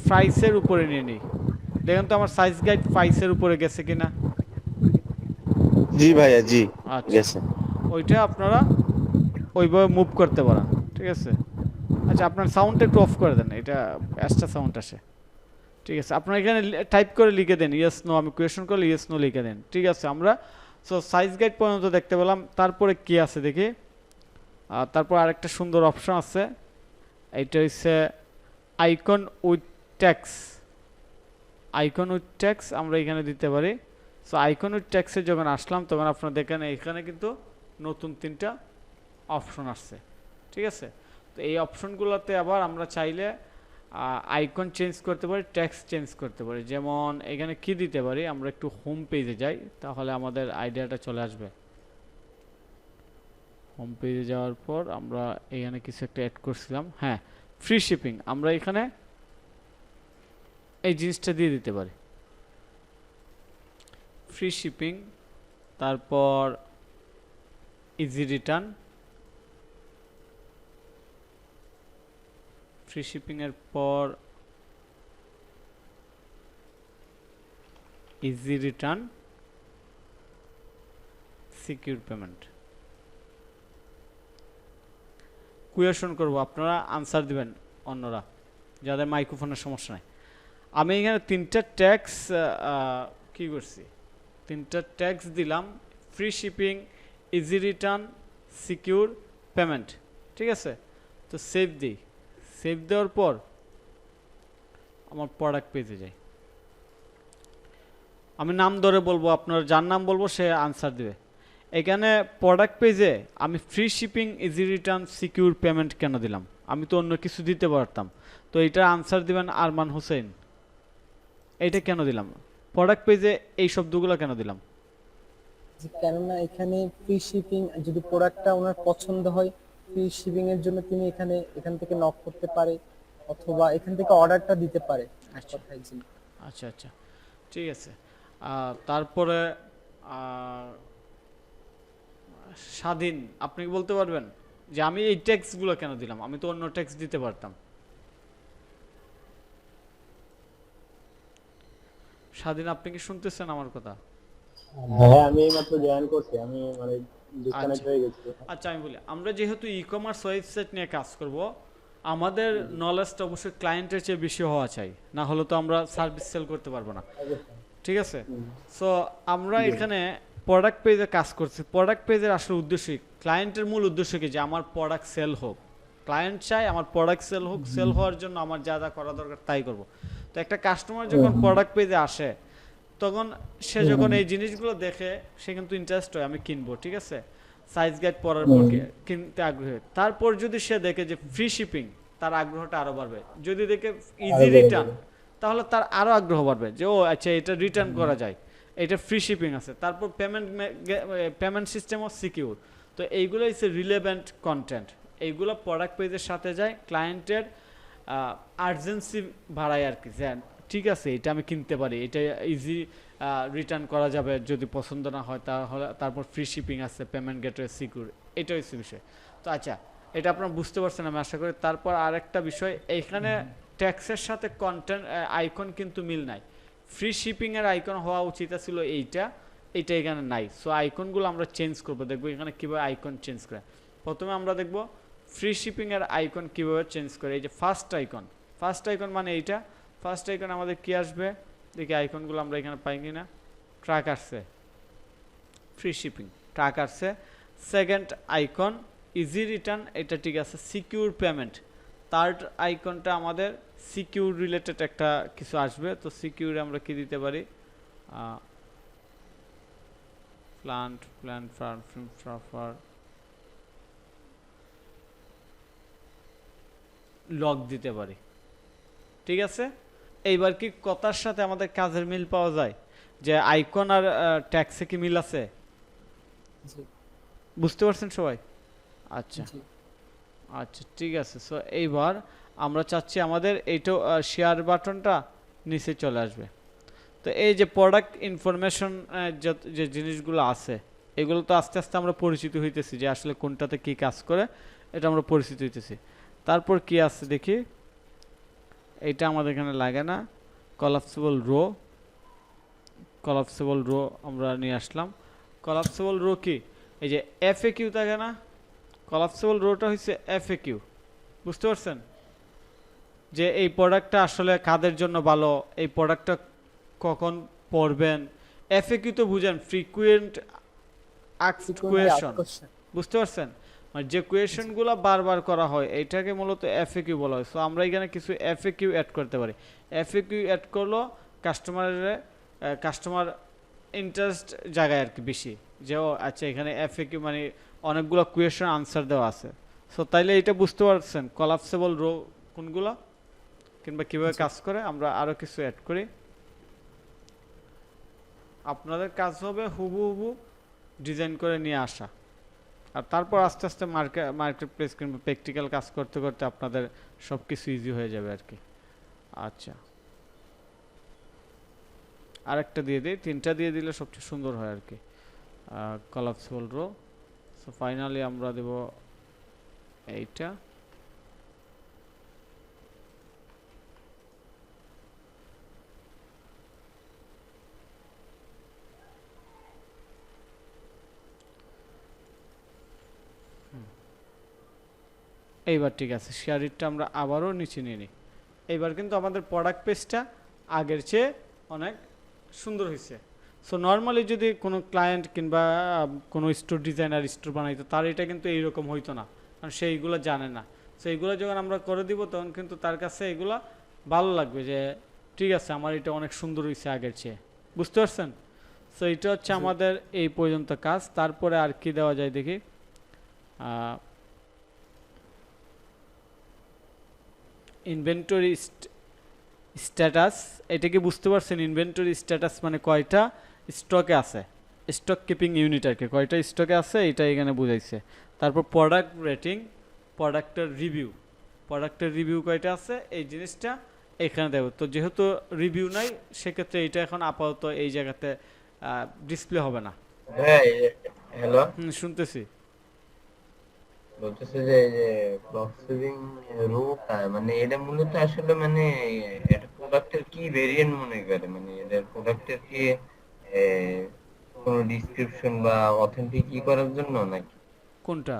প্রাইসের উপরে নিয়ে নিই। দেখেন তো আমার সাইজ গাইড প্রাইসের উপরে গেছে কিনা। জি ভাইয়া, জি আচ্ছা গেছে। ওইটা আপনারা ওইভাবে মুভ করতে পারেন, ঠিক আছে। আচ্ছা আপনার সাউন্ডটা একটু অফ করে দেন, এটা এক্সট্রা সাউন্ড আসে, ঠিক আছে। আপনারা এখানে টাইপ করে লিখে দেন ইয়েস নো, আমি কোয়েশ্চন করলে ইয়েস নো লিখে দেন, ঠিক আছে। আমরা সো সাইজ গাইড পর্যন্ত দেখতে পেলাম। তারপরে কি আছে দেখি, তারপর আরেকটা সুন্দর অপশন আছে, এইটা হচ্ছে icon with tax. Icon with tax আমরা এখানে দিতে পারি। সো আইকন উইথ ট্যাক্সে যখন আসলাম তখন আপনারা দেখেন এখানে কিন্তু নতুন তিনটা অপশন আসছে, ঠিক আছে। তো এই অপশনগুলোতে আবার আমরা চাইলে আইকন চেঞ্জ করতে পারি, ট্যাক্স চেঞ্জ করতে পারি। যেমন এখানে কি দিতে পারি, আমরা একটু হোম পেজে যাই, তাহলে আমাদের আইডিয়াটা চলে আসবে। হোম পেজে যাওয়ার পর আমরা এখানে কিছু একটা অ্যাড করছিলাম, হ্যাঁ ফ্রি শিপিং, আমরা এখানে এই জিনিসটা দিয়ে দিতে পারি, ফ্রি শিপিং। তারপর ইজি রিটার্ন, ফ্রি শিপিং এর পর easy return, secure payment. Question করব, আপনারা আনসার দিবেন, অন্যরা যাদের মাইক্রোফোনের সমস্যা নাই। আমি এখানে তিনটা ট্যাক্স কি করছি, তিনটা ট্যাক্স দিলাম, free shipping, easy return, secure payment, ঠিক আছে। তো সেভ দিই, সেভ দেওয়ার পর আমার প্রোডাক্ট পেজে যাই। আমি নাম ধরে বলবো, আপনার যার নাম বলবো সে আনসার দেবে। এখানে প্রোডাক্ট পেজে আমি free shipping, easy return, secure payment কেন দিলাম? আমি তো অন্য কিছু দিতে পারতাম। তো এটা আনসার দিবেন আরমান হোসেন। এইটা কেন দিলাম? প্রোডাক্ট পেজে এই শব্দগুলো কেন দিলাম? কেননা এখানে ফ্রি শিপিং, যদি প্রোডাক্টটা ওনার পছন্দ হয়, ফ্রি শিপিং এর জন্য তিনি এখান থেকে নক করতে পারে, অথবা এখান থেকে অর্ডারটা দিতে পারে। আচ্ছা কথাই ছিল। আচ্ছা আচ্ছা ঠিক আছে। তারপরে স্বাধীন, আপনি কি বলতে পারবেন যে আমি এই ট্যাক্সগুলো কেন দিলাম? আমি তো অন্য ট্যাক্স দিতে পারতাম। স্বাধীন, আপনি কি শুনতেছেন আমার কথা? হ্যাঁ, আমি এইমাত্র জয়েন করছি, আমি মানে ডিসকানেক্ট হয়ে গেছি। আচ্ছা আমি বলি, আমরা যেহেতু ই কমার্স ওয়েবসাইট নিয়ে কাজ করব, আমাদের নলেজটা অবশ্যই ক্লায়েন্টের চেয়ে বেশি হওয়া চাই, না হলে তো আমরা সার্ভিস সেল করতে পারবো না। ঠিক আছে, সো আমরা এখানে প্রোডাক্ট পেজে কাজ করছি। প্রোডাক্ট পেজের আসলে উদ্দেশ্য, ক্লায়েন্টের মূল উদ্দেশ্য কি, যে আমার প্রোডাক্ট সেল হোক। ক্লায়েন্ট চাই আমার প্রোডাক্ট সেল হোক, সেল হওয়ার জন্য আমার যা যা করা দরকার তাই করব। তো একটা কাস্টমার যখন প্রোডাক্ট পেজে আসে, তখন সে যখন এই জিনিসগুলো দেখে সে কিন্তু ইন্টারেস্ট হয় আমি কিনবো। ঠিক আছে, সাইজ গাইড পড়ার পর কিনতে আগ্রহী। তারপর যদি সে দেখে যে ফ্রি শিপিং, তার আগ্রহটা আরো বাড়বে। যদি দেখে ইজি রিটার্ন, তাহলে তার আরো আগ্রহ বাড়বে যে ও আচ্ছা এটা রিটার্ন করা যায়, এটা ফ্রি শিপিং আছে। তারপর পেমেন্ট সিস্টেমও সিকিউর। তো এইগুলো হচ্ছে রিলেভেন্ট কন্টেন্ট, এইগুলো প্রোডাক্ট পেজের সাথে যায়, ক্লায়েন্টের আর্জেন্সি বাড়ায় আর কি, যে ঠিক আছে এটা আমি কিনতে পারি, এটা ইজি রিটার্ন করা যাবে, যদি পছন্দ না হয় তাহলে তারপর ফ্রি শিপিং আছে, পেমেন্ট গেটওয়ে সিকিউর, এটা হচ্ছে বিষয়। তো আচ্ছা, এটা আপনারা বুঝতে পারছেন আমি আশা করি। তারপর আরেকটা বিষয়, এইখানে ট্যাক্সের সাথে কন্টেন্ট আইকন কিন্তু মিল নাই। ফ্রি শিপিংয়ের আইকন হওয়া উচিত ছিল এইটা, এইটা এখানে নাই। সো আইকনগুলো আমরা চেঞ্জ করবো, দেখবো এখানে কীভাবে আইকন চেঞ্জ করে। প্রথমে আমরা দেখবো ফ্রি শিপিংয়ের আইকন কীভাবে চেঞ্জ করে। এই যে ফার্স্ট আইকন, ফার্স্ট আইকন মানে এইটা। ফার্স্ট আইকন আমাদের কি আসবে দেখি, আইকনগুলো আমরা এখানে পাই কিনা। ট্রাক আসছে, ফ্রি শিপিং ট্রাক আসছে। সেকেন্ড আইকন ইজি রিটার্ন, এটা ঠিক আছে। সিকিউর পেমেন্ট, থার্ড আইকনটা আমাদের সিকিউর রিলেটেড একটা কিছু আসবে। তো সিকিউর আমরা কি দিতে পারি, প্ল্যান্ট ফার্ম লগ দিতে পারি। ঠিক আছে, এইবার কি কথার সাথে আমাদের কাজের মিল পাওয়া যায়, যে আইকন আর ট্যাক্সে কি মিল আছে? বুঝতে পারছেন সবাই? আচ্ছা আচ্ছা, ঠিক আছে। সো এইবার আমরা চাচ্ছি আমাদের এইটা শেয়ার বাটনটা নিচে চলে আসবে। তো এই যে প্রোডাক্ট ইনফরমেশন যে জিনিসগুলো আছে, এগুলো তো আস্তে আস্তে আমরা পরিচিত হইতেছি, যে আসলে কোনটাতে কি কাজ করে এটা আমরা পরিচিত হইতেছি। তারপর কি আছে দেখি, এইটা আমাদের এখানে লাগে না। কলাপসেবল রো আমরা নিয়ে আসলাম। কলাপসেবল রো কি, এই যে এফএকিউ থাকে না, কলাপসেবল রোটা হচ্ছে এফএকিউ। বুঝতে পারছেন, যে এই প্রোডাক্টটা আসলে কাদের জন্য ভালো, এই প্রোডাক্টটা কখন পড়বেন। এফএকিউ তো বুঝেন, ফ্রিকুয়েন্ট আস্কড কোয়েশ্চন। বুঝতে পারছেন, মানে যে কোয়েশনগুলো বারবার করা হয় এইটাকে মূলত এফএকিউ বলা হয়। সো আমরা এখানে কিছু এফএকিউ অ্যাড করতে পারি। এফএকিউ অ্যাড করলো কাস্টমার ইন্টারেস্ট জায়গায় আর কি বেশি, যে ও আচ্ছা এখানে এফএকিউ মানে অনেকগুলো কোয়েশন আনসার দেওয়া আছে। সো তাইলে এটা বুঝতে পারছেন কলাপসেবল রো কোনগুলো কিংবা কীভাবে কাজ করে। আমরা আরও কিছু অ্যাড করি। আপনাদের কাজ হবে হুবহু ডিজাইন করে নিয়ে আসা, আর তারপর আস্তে আস্তে মার্কেট প্লেস কিংবা প্র্যাকটিক্যাল কাজ করতে করতে আপনাদের সব কিছু ইজি হয়ে যাবে আর কি। আচ্ছা, আরেকটা দিয়ে দিই, তিনটা দিয়ে দিলে সবচেয়ে সুন্দর হয় আর কি, কলাপসেবল রো। সো ফাইনালি আমরা দেব এইটা। এইবার ঠিক আছে, শেয়ারিটটা আমরা আবারও নিচে নিয়ে নিই। এইবার কিন্তু আমাদের প্রোডাক্ট পেজটা আগের চেয়ে অনেক সুন্দর হয়েছে। সো নর্মালি যদি কোনো ক্লায়েন্ট কিংবা কোনো স্টোর ডিজাইনার স্টোর বানাইতো, তার এটা কিন্তু এইরকম হইতো না, কারণ সে এইগুলো জানে না। সো এইগুলো যখন আমরা করে দিব, তখন কিন্তু তার কাছে এগুলো ভালো লাগবে, যে ঠিক আছে আমার এটা অনেক সুন্দর হয়েছে আগের চেয়ে। বুঝতে পারছেন? সো এটা হচ্ছে আমাদের এই পর্যন্ত কাজ। তারপরে আর কি দেওয়া যায় দেখি, ইনভেন্টরি স্ট্যাটাস। এটা কি বুঝতে পারছেন? ইনভেন্টরি স্ট্যাটাস মানে কয়টা স্টকে আছে, স্টক কিপিং ইউনিট আর কি, কয়টা স্টকে আছে এটা এখানে বুঝাইছে। তারপর প্রোডাক্ট রেটিং, প্রোডাক্টের রিভিউ কয়টা আছে এই জিনিসটা এখানে দেব। তো যেহেতু রিভিউ নাই, সেক্ষেত্রে এটা এখন আপাতত এই জায়গাতে ডিসপ্লে হবে না। হ্যাঁ, হ্যালো, শুনতেছি। বলতেছে যে এই যে ব্লক সেভিং রোটা মানে এটা মূলত আসলে মানে এটা প্রোডাক্টের কি ভেরিয়েন্ট মনে করে, মানে এটা প্রোডাক্টের কি কোনো ডিসক্রিপশন বা অথেন্টিক কি করার জন্য নাকি? কোনটা?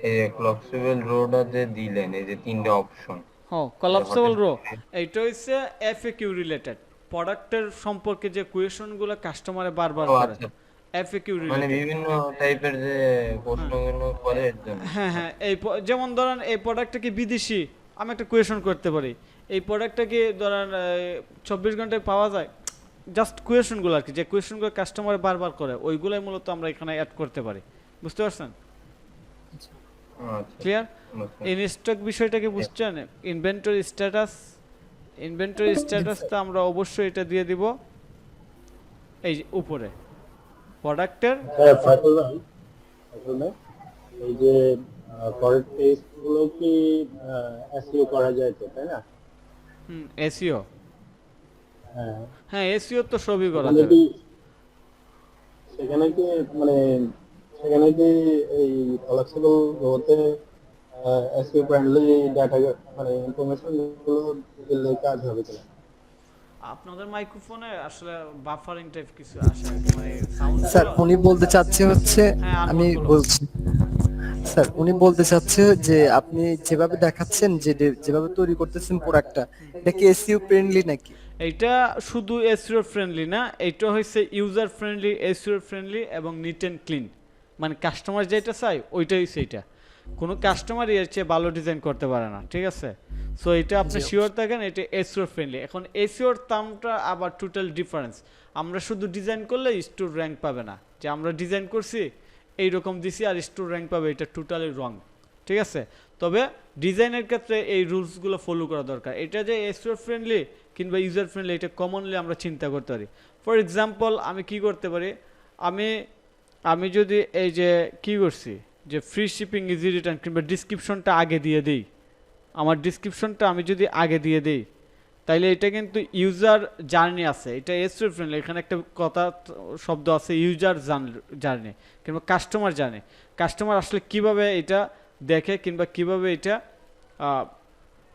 এই যে ফ্লেক্সিবল রোটা যে দিলেন এই যে তিনটে অপশন হ্যাঁ কলাপসেবল রো এইটা হচ্ছে এফএকিউ রিলেটেড, প্রোডাক্টের সম্পর্কে যে কোয়েশনগুলো কাস্টমারে বারবার ও করে আচ্ছা এফএকিউ মানে রিলেটেড। বিভিন্ন টাইপের যে প্রশ্নগুলো করে এর জন্য হ্যাঁ হ্যাঁ এই যেমন ধরেন এই প্রোডাক্টটা কি বিদেশি, আমি একটা কোয়েশন করতে পারি এই প্রোডাক্টটা কি ধরেন 24 ঘন্টায় পাওয়া যায়, জাস্ট কোয়েশনগুলো আর কি, যে কোয়েশনগুলো কাস্টমার বারবার করে ওইগুলাই মূলত আমরা এখানে অ্যাড করতে পারি, বুঝতে পারছেন? আচ্ছা ক্লিয়ার? ইন স্টক বিষয়টা কি বুঝছেন? ইনভেন্টরি স্ট্যাটাসটা আমরা অবশ্যই এটা দিয়ে দিব এই যে উপরে প্রোডাক্টের। হ্যাঁ ফাইজুল ভাই, এই যে প্রোডাক্ট টেস্ট গুলো কি এসইও করা যায় তো, তাই না? এসইও, হ্যাঁ, হ্যাঁ এসইও তো সবই করা সেখানে যাবে। কি সেখানে কি মানে সেখানে কি এই ফ্লেক্সিবল হতে এসইও ফ্রেন্ডলি ডাটা মানে ইনফরমেশন গুলো দিলে কাজ হবে কিনা? আপনাদের মাইক্রোফোনে আসলে বাফারিং টাইপ কিছু আসে মানে সাউন্ড। স্যার উনি বলতে চাচ্ছে হচ্ছে, হ্যাঁ, আনমোল আমি বলো। বলছি স্যার উনি বলতে চাচ্ছে যে আপনি যেভাবে দেখাচ্ছেন যে যেভাবে তৈরি করতেছেন প্রোডাক্টটা, এটা কি এসইও ফ্রেন্ডলি নাকি? এইটা শুধু এসইও ফ্রেন্ডলি না, এইটা হচ্ছে ইউজার ফ্রেন্ডলি, এসইও ফ্রেন্ডলি এবং নিট অ্যান্ড ক্লিন, মানে কাস্টমার যেটা চাই ওইটাই হচ্ছে এইটা। কোনো কাস্টমার এর চেয়ে ভালো ডিজাইন করতে পারে না, ঠিক আছে? সো এটা আপনি শিওর থাকেন এটা এসইও ফ্রেন্ডলি। এখন এসইওর দামটা আবার টোটাল ডিফারেন্স, আমরা শুধু ডিজাইন করলে স্টোর র্যাঙ্ক পাবে না, যে আমরা ডিজাইন করছি এইরকম দিছি আর স্টোর র্যাঙ্ক পাবে, এটা টোটালি রং, ঠিক আছে? তবে ডিজাইনের ক্ষেত্রে এই রুলসগুলো ফলো করা দরকার। এটা যে এসইও ফ্রেন্ডলি কিংবা ইউজার ফ্রেন্ডলি এটা কমনলি আমরা চিন্তা করতে পারি। ফর এক্সাম্পল আমি কি করতে পারি, আমি যদি এই যে কি করছি যে ফ্রি শিপিং ইজি রিটার্ন কিংবা ডিসক্রিপশনটা আগে দিয়ে দিই, আমার ডিসক্রিপশনটা আমি যদি আগে দিয়ে দিই তাইলে এটা কিন্তু ইউজার জার্নি আছে, এটা এসইও ফ্রেন্ডলি। এখানে একটা কথা শব্দ আছে ইউজার জার্নি কিংবা কাস্টমার জার্নি। কাস্টমার আসলে কিভাবে এটা দেখে কিংবা কিভাবে এটা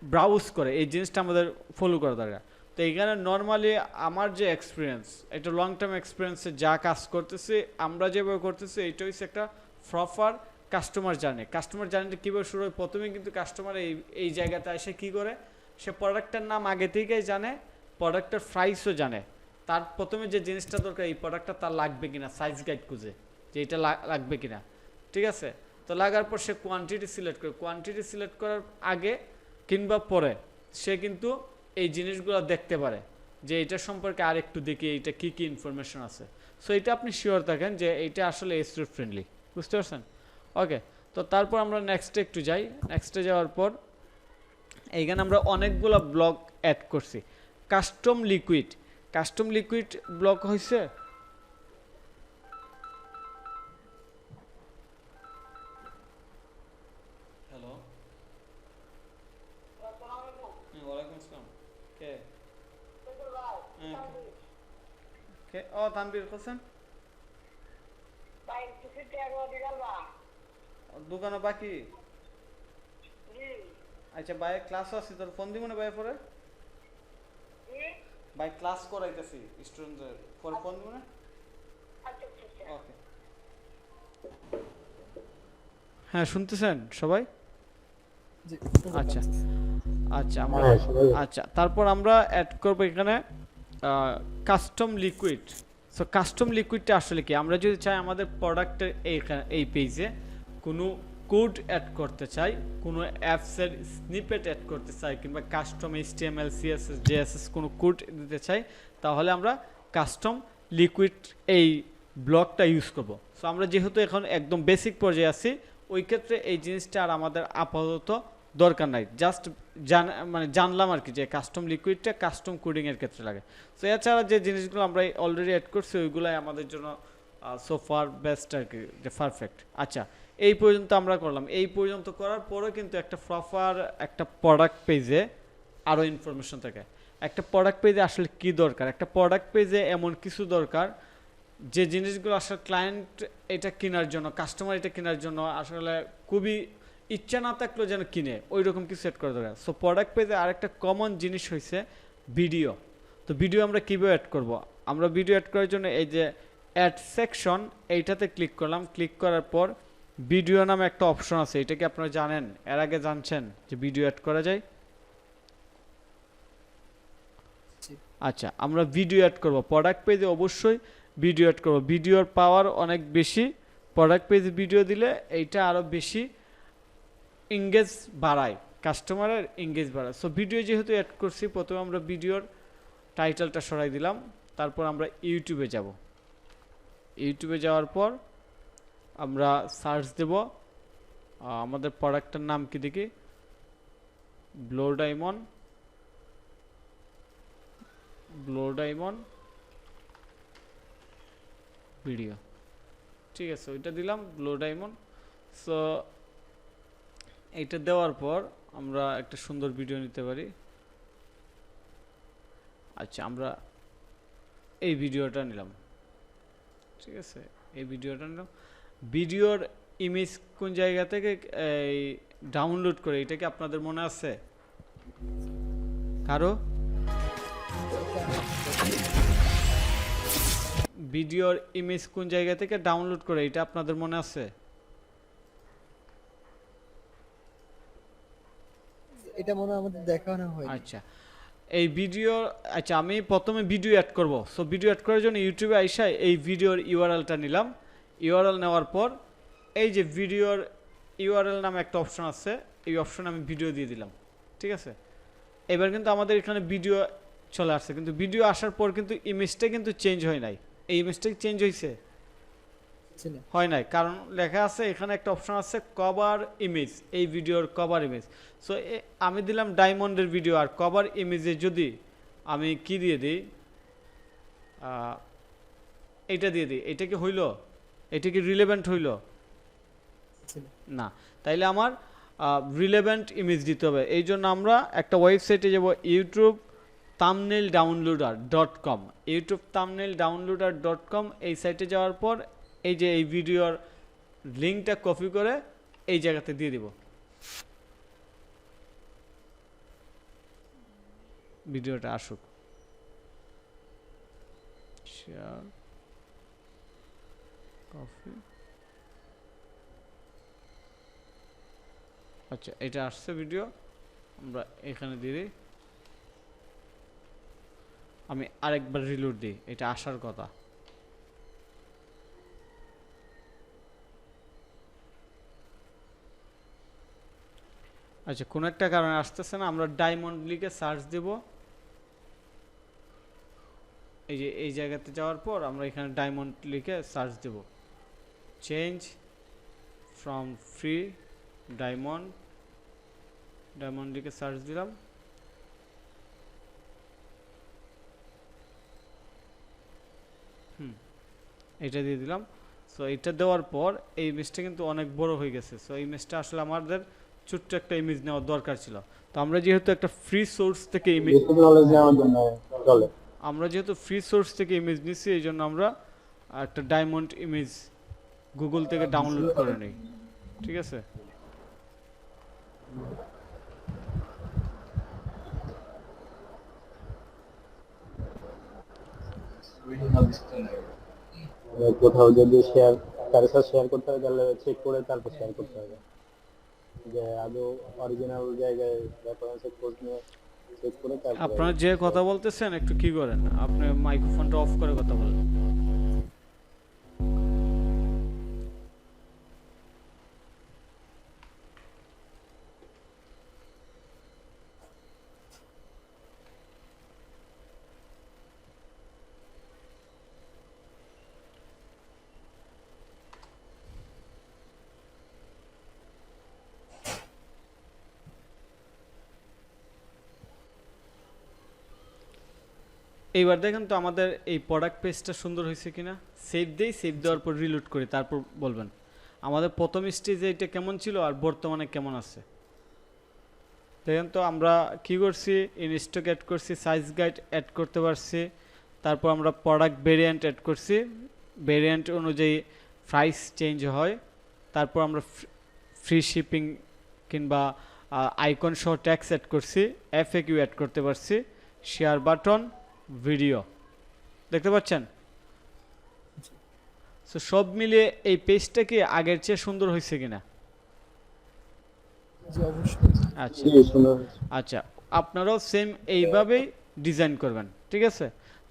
ব্রাউজ করে, এই জিনিসটা আমাদের ফলো করা দরকার। তো এইখানে নর্মালি আমার যে এক্সপিরিয়েন্স, এটা লং টার্ম এক্সপিরিয়েন্সে যা কাজ করতেছে আমরা যেভাবে করতেছি এটা হচ্ছে একটা প্রপার কাস্টমার জার্নি। কাস্টমার জার্নিটা কীভাবে শুরু হয়, প্রথমে কিন্তু কাস্টমার এই জায়গাতে এসে কী করে, সে প্রোডাক্টটার নাম আগে থেকেই জানে, প্রোডাক্টের প্রাইসও জানে, তার প্রথমে যে জিনিসটা দরকার এই প্রোডাক্টটা তার লাগবে কিনা, সাইজ গাইড খুঁজে যে এটা লাগবে কিনা, ঠিক আছে? তো লাগার পর সে কোয়ান্টিটি সিলেক্ট করে, কোয়ান্টিটি সিলেক্ট করার আগে কিংবা পরে সে কিন্তু এই জিনিসগুলো দেখতে পারে যে এটা সম্পর্কে আর একটু দেখি এইটা কী কী ইনফরমেশন আছে। সো এটা আপনি শিওর থাকেন যে এইটা আসলে এসইও ফ্রেন্ডলি, বুঝতে পারছেন? ওকে, তো তারপর আমরা নেক্সটে একটু যাই। নেক্সটে যাওয়ার পর এইখানে আমরা অনেকগুলো ব্লক অ্যাড করছি। কাস্টম লিকুইড ব্লক হয়েছে। হ্যালো, ওয়ালাইকুম আসসালাম। কে কে? ও তানবীর হোসেন, দোকানে বাকি। আচ্ছা ভাই ক্লাস আছে, তোর ফোন দিব না ভাই পরে, ভাই ক্লাস করাইতেছি স্টুডেন্টদের, পরে ফোন দিব না। ওকে, হ্যাঁ শুনতেছেন সবাই? আচ্ছা আচ্ছা আমরা হ্যাঁ, সবাই। আচ্ছা তারপর আমরা অ্যাড করবো এখানে কাস্টম লিকুইড। সো কাস্টম লিকুইডটা আসলে কি, আমরা যদি চাই আমাদের প্রোডাক্টের এই পেজে কোনো কোড অ্যাড করতে চাই, কোনো অ্যাপসের স্নিপেট অ্যাড করতে চাই কিংবা কাস্টম HTML CSS JSS কোনো কোড দিতে চাই, তাহলে আমরা কাস্টম লিকুইড এই ব্লকটা ইউজ করব। সো আমরা যেহেতু এখন একদম বেসিক পর্যায়ে আছি, ওই ক্ষেত্রে এই জিনিসটা আর আমাদের আপাতত দরকার নাই, জাস্ট মানে জানলাম আর কি যে কাস্টম লিকুইডটা কাস্টম কোডিংয়ের ক্ষেত্রে লাগে। সো এছাড়া যে জিনিসগুলো আমরা অলরেডি অ্যাড করছি ওইগুলাই আমাদের জন্য সোফার বেস্ট আর কি, যে পারফেক্ট। আচ্ছা এই পর্যন্ত আমরা করলাম, এই পর্যন্ত করার পরেও কিন্তু একটা প্রপার একটা প্রোডাক্ট পেজে আরও ইনফরমেশন থাকে। একটা প্রোডাক্ট পেজে আসলে কি দরকার, একটা প্রোডাক্ট পেজে এমন কিছু দরকার যে জিনিসগুলো আসলে ক্লায়েন্ট এটা কেনার জন্য, কাস্টমার এটা কেনার জন্য আসলে খুবই ইচ্ছা না থাকলেও যেন কিনে, ওই রকম কিছু সেট করা দরকার। সো প্রোডাক্ট পেজে আরেকটা কমন জিনিস হয়েছে ভিডিও। তো ভিডিও আমরা কীভাবে অ্যাড করব, আমরা ভিডিও অ্যাড করার জন্য এই যে অ্যাড সেকশন এইটাতে ক্লিক করলাম, ক্লিক করার পর ভিডিও নামে একটা অপশন আছে, এটা কি আপনারা জানেন? এর আগে জানছেন যে ভিডিও অ্যাড করা যায়? জি। আচ্ছা, আমরা ভিডিও অ্যাড করব প্রোডাক্ট পেজে, অবশ্যই ভিডিও অ্যাড করব। ভিডিওর পাওয়ার অনেক বেশি, প্রোডাক্ট পেজে ভিডিও দিলে এইটা আরও বেশি এঙ্গেজ বাড়ায়, কাস্টমারের এঙ্গেজ বাড়ায়। সো ভিডিও যেহেতু অ্যাড করছি, প্রথমে আমরা ভিডিওর টাইটেলটা সরাই দিলাম, তারপর আমরা ইউটিউবে যাব। ইউটিউবে যাওয়ার পর আমরা সার্চ দেব আমাদের প্রোডাক্টটার নাম কি দেখি, ব্লো ডায়মন্ড ভিডিও, ঠিক আছে, ওইটা দিলাম ব্লো ডায়মন্ড। সো এইটা দেওয়ার পর আমরা একটা সুন্দর ভিডিও নিতে পারি। আচ্ছা, আমরা এই ভিডিওটা নিলাম, ঠিক আছে, এই ভিডিওটা নিলাম। ভিডিওর ইমেজ কোন জায়গা থেকে এই ডাউনলোড করে, এটা কি আপনাদের মনে আছে কারো? ভিডিওর ইমেজ কোন জায়গা থেকে ডাউনলোড করে, এটা আপনাদের মনে আছে? এটা মনে হয় আমাদের দেখানো হয়। আচ্ছা, এই ভিডিও, আচ্ছা আমি প্রথমে ভিডিও অ্যাড করব। সো ভিডিও অ্যাড করার জন্য ইউটিউবে আইসা এই ভিডিওর ইউআরএলটা নিলাম। ইউআরএল নেওয়ার পর এই যে ভিডিওর ইউআরএল নামে একটা অপশন আছে, এই অপশনে আমি ভিডিও দিয়ে দিলাম, ঠিক আছে। এবার কিন্তু আমাদের এখানে ভিডিও চলে আসছে, কিন্তু ভিডিও আসার পর কিন্তু ইমেজটা কিন্তু চেঞ্জ হয় নাই। এই ইমেজটা চেঞ্জ হয়েছে? হয় নাই, কারণ লেখা আছে এখানে একটা অপশন আছে কভার ইমেজ, এই ভিডিওর কভার ইমেজ। সো আমি দিলাম ডায়মন্ডের ভিডিও, আর কভার ইমেজে যদি আমি কি দিয়ে দিই, এইটা দিয়ে দিই, এটা কি হইল? এটা কি রিলেভেন্ট হইল? না, তাইলে আমার রিলেভেন্ট ইমেজ দিতে হবে। এই জন্য আমরা একটা ওয়েবসাইটে যাব, ইউটিউব থাম্বনেইল ডাউনলোডার.com, ইউটিউব থাম্বনেইল ডাউনলোডার.com। এই সাইটে যাওয়ার পর এই যে এই ভিডিওর লিঙ্কটা কপি করে এই জায়গাতে দিয়ে দিব। ভিডিওটা আসুক, শেয়ার, কপি। আচ্ছা, এটা আসছে ভিডিও, আমরা এখানে দিয়ে দিই। আমি আরেকবার রিলোড দিই, এটা আসার কথা। আচ্ছা, কোন একটা কারণে আসতেছে না। আমরা ডায়মন্ড লিখে সার্চ দেব, এই যে এই জায়গাতে যাওয়ার পর আমরা এখানে ডায়মন্ড লিখে সার্চ দেব, চেঞ্জ ফ্রম ফ্রি ডায়মন্ড লিখে সার্চ দিলাম। এটা দিয়ে দিলাম। সো এটা দেওয়ার পর এই ইমেজটা কিন্তু অনেক বড় হয়ে গেছে। সো এই ইমেজটা আসলে আমাদের ছোট্ট একটা ইমেজ নেওয়ার দরকার ছিল। তো আমরা যেহেতু একটা ফ্রি সোর্স থেকে ইমেজ, আমরা যেহেতু ফ্রি সোর্স থেকে ইমেজ নিচ্ছি, এই জন্য আমরা একটা ডায়মন্ড ইমেজ গুগল থেকে ডাউনলোড করে নিই, ঠিক আছে। কোথাও যদি শেয়ার কারোর সাথে শেয়ার করতে হয় তাহলে চেক করে তারপর শেয়ার করতে হবে, যে আদৌ অরিজিনাল জায়গায় রেফারেন্সের খোঁজ নিয়ে চেক করে তারপর। আপনারা যে কথা বলতেছেন একটু কি করেন, আপনি মাইক্রোফোনটা অফ করে কথা বলেন। এইবার দেখেন তো আমাদের এই প্রোডাক্ট পেজটা সুন্দর হয়েছে কিনা। সেভ দেই, সেভ দেওয়ার পর রিলোড করি, তারপর বলবেন আমাদের প্রথম স্টেজে এটা কেমন ছিল আর বর্তমানে কেমন আছে। দেখেন তো আমরা কি করছি, ইনস্টক অ্যাড করছি, সাইজ গাইড অ্যাড করতে পারছি, তারপর আমরা প্রোডাক্ট ভেরিয়েন্ট অ্যাড করছি, ভেরিয়েন্ট অনুযায়ী প্রাইস চেঞ্জ হয়, তারপর আমরা ফ্রি শিপিং কিংবা আইকন সহ ট্যাক্স অ্যাড করছি, এফএকিউ অ্যাড করতে পারছি, শেয়ার বাটন, ভিডিও, দেখতে পাচ্ছেন। সো সব মিলিয়ে এই পেজটা কি আগের চেয়ে সুন্দর হয়েছে কিনা? জি অবশ্যই। আচ্ছা জি সুন্দর। আচ্ছা, আপনারাও সেম এইভাবেই ডিজাইন করবেন, ঠিক আছে?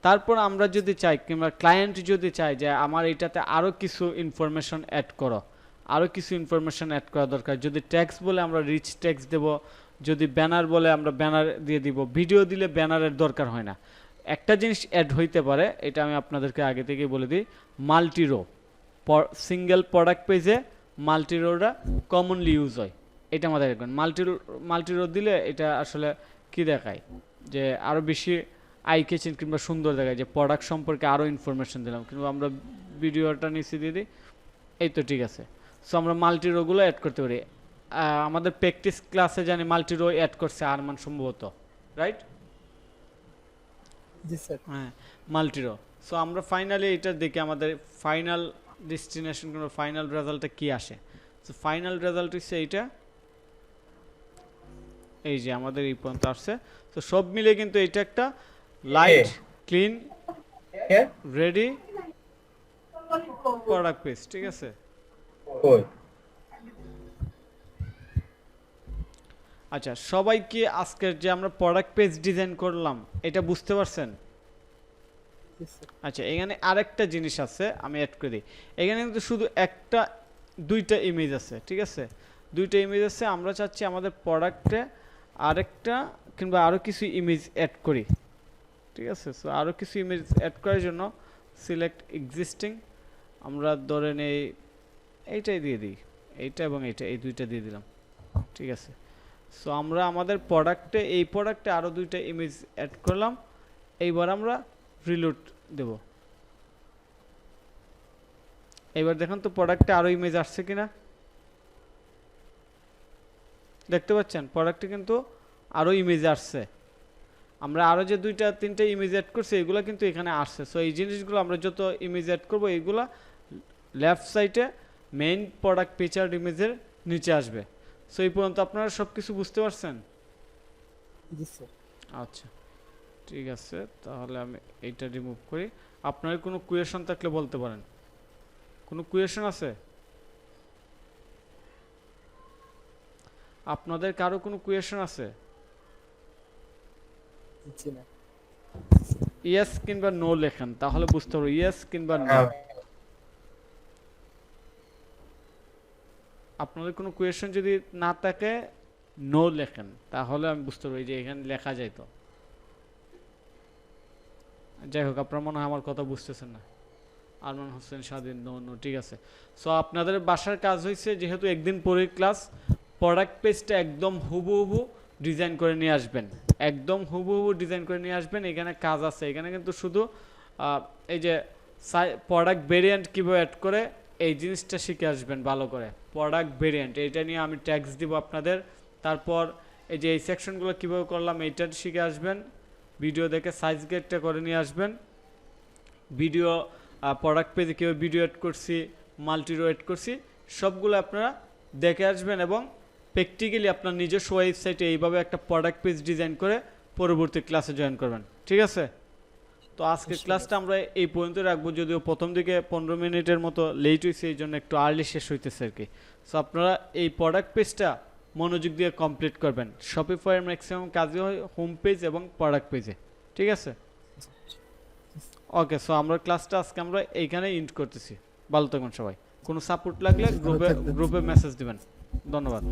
তারপর আমরা যদি চাই কিংবা ক্লায়েন্ট যদি চায় যে আমার এটাতে আরও কিছু ইনফরমেশন অ্যাড করো, আরও কিছু ইনফরমেশন অ্যাড করা দরকার, যদি ট্যাক্স বলে আমরা রিচ ট্যাক্স দেব, যদি ব্যানার বলে আমরা ব্যানার দিয়ে দিব, ভিডিও দিলে ব্যানারের দরকার হয় না। একটা জিনিস অ্যাড হইতে পারে, এটা আমি আপনাদেরকে আগে থেকেই বলে দিই, মাল্টি রো। সিঙ্গেল প্রোডাক্ট পেজে মাল্টি রোটা কমনলি ইউজ হয়, এটা আমাদের দেখবেন। মাল্টি রো দিলে এটা আসলে কি দেখায় যে আরও বেশি আই ক্যাচিং কিংবা সুন্দর দেখায়, যে প্রোডাক্ট সম্পর্কে আরও ইনফরমেশন দিলাম, কিন্তু আমরা ভিডিওটা নিচে দিয়ে দিই, এই তো ঠিক আছে। সো আমরা মাল্টি রোগুলো অ্যাড করতে পারি। আমাদের প্র্যাকটিস ক্লাসে জানি মাল্টি রো অ্যাড করছে আরমান সম্ভবত, রাইট? জি স্যার। হ্যাঁ, মাল্টি রো। সো আমরা ফাইনালি এটা দেখি আমাদের ফাইনাল ডেস্টিনেশন কিংবা ফাইনাল রেজাল্টটা কি আসে। সো ফাইনাল রেজাল্ট হচ্ছে এইটা, এই যে আমাদের এই পর্যন্ত আসছে। তো সব মিলে কিন্তু এটা একটা light clean ready product page, ঠিক আছে? কই আচ্ছা, সবাই কি আজকের যে আমরা প্রোডাক্ট পেজ ডিজাইন করলাম এটা বুঝতে পারছেন? জি স্যার। আচ্ছা, এখানে আরেকটা জিনিস আছে, আমি অ্যাড করে দিই। এখানে কিন্তু শুধু দুইটা ইমেজ আছে, ঠিক আছে? দুইটা ইমেজ আছে, আমরা চাচ্ছি আমাদের প্রোডাক্টে আরেকটা কিংবা আরও কিছু ইমেজ অ্যাড করি, ঠিক আছে? সো আরও কিছু ইমেজ অ্যাড করার জন্য সিলেক্ট এক্সিস্টিং, আমরা ধরে নেই এইটাই দিয়ে দিই, এইটা এবং এইটা, এই দুইটা দিয়ে দিলাম, ঠিক আছে? সো আমরা আমাদের এই প্রোডাক্টে আরও দুইটা ইমেজ অ্যাড করলাম। এইবার আমরা রিলোড দেব। এইবার দেখুন তো প্রোডাক্টে আরও ইমেজ আসছে কিনা, দেখতে পাচ্ছেন প্রোডাক্টে কিন্তু আরও ইমেজ আসছে। আমরা আরও যে দুইটা তিনটা ইমেজ অ্যাড করছি এগুলো কিন্তু এখানে আসছে। সো এই জিনিসগুলো আমরা যত ইমেজ অ্যাড করবো এইগুলো লেফট সাইডে মেইন প্রোডাক্ট পিকচার ইমেজের নিচে আসবে। সো এই পর্যন্ত আপনারা সব কিছু বুঝতে পারছেন? জি স্যার। আচ্ছা ঠিক আছে, তাহলে আমি এইটা রিমুভ করি। আপনার কোনো কোয়েশন থাকলে বলতে পারেন। কোনো কোয়েশন আছে? আপনাদের কারো কোনো কোয়েশন আছে? জি না। ইয়েস কিংবা নো লেখেন, তাহলে বুঝতে পারবো। ইয়েস কিংবা নো। আপনাদের কোনো কোয়েশন যদি না থাকে নো লেখেন, তাহলে আমি বুঝতে পারবো যে এখানে লেখা যায়। তো যাই হোক, আপনার মনে হয় আমার কথা বুঝতেছেন না। আরমান হোসেন স্বাধীন, নো নো, ঠিক আছে। সো আপনাদের বাসার কাজ হয়েছে, যেহেতু একদিন পরে ক্লাস, প্রোডাক্ট পেজটা একদম হুবহু ডিজাইন করে নিয়ে আসবেন, একদম হুবহু ডিজাইন করে নিয়ে আসবেন। এখানে কাজ আছে, এখানে কিন্তু শুধু এই যে প্রোডাক্ট ভেরিয়েন্ট কীভাবে অ্যাড করে এই জিনিসটা শিখে আসবেন ভালো করে। প্রোডাক্ট ভেরিয়েন্ট এটা নিয়ে আমি ট্যাক্স দিব আপনাদের। তারপর এই যে এই সেকশনগুলো কীভাবে করলাম এইটা শিখে আসবেন। ভিডিও দেখে সাইজ গেটটা করে নিয়ে আসবেন। ভিডিও প্রোডাক্ট পেজে কীভাবে ভিডিও অ্যাড করছি, মাল্টিরো অ্যাড করছি, সবগুলো আপনারা দেখে আসবেন এবং প্র্যাকটিক্যালি আপনার নিজস্ব ওয়েবসাইটে এইভাবে একটা প্রোডাক্ট পেজ ডিজাইন করে পরবর্তী ক্লাসে জয়েন করবেন, ঠিক আছে? তো আজকের ক্লাসটা আমরা এই পর্যন্ত রাখবো, যদিও প্রথম দিকে 15 মিনিটের মতো লেট হয়েছে, এই জন্য একটু আর্লি শেষ হইতেছে আর কি। সো আপনারা এই প্রোডাক্ট পেজটা মনোযোগ দিয়ে কমপ্লিট করবেন। শপিফাইয়ের ম্যাক্সিমাম কাজই হয় হোম পেজ এবং প্রোডাক্ট পেজে, ঠিক আছে? ওকে, সো আমরা ক্লাসটা আজকে আমরা এইখানে এন্ড করতেছি। ভালো থাকুন সবাই। কোনো সাপোর্ট লাগলে গ্রুপে মেসেজ দিবেন। ধন্যবাদ।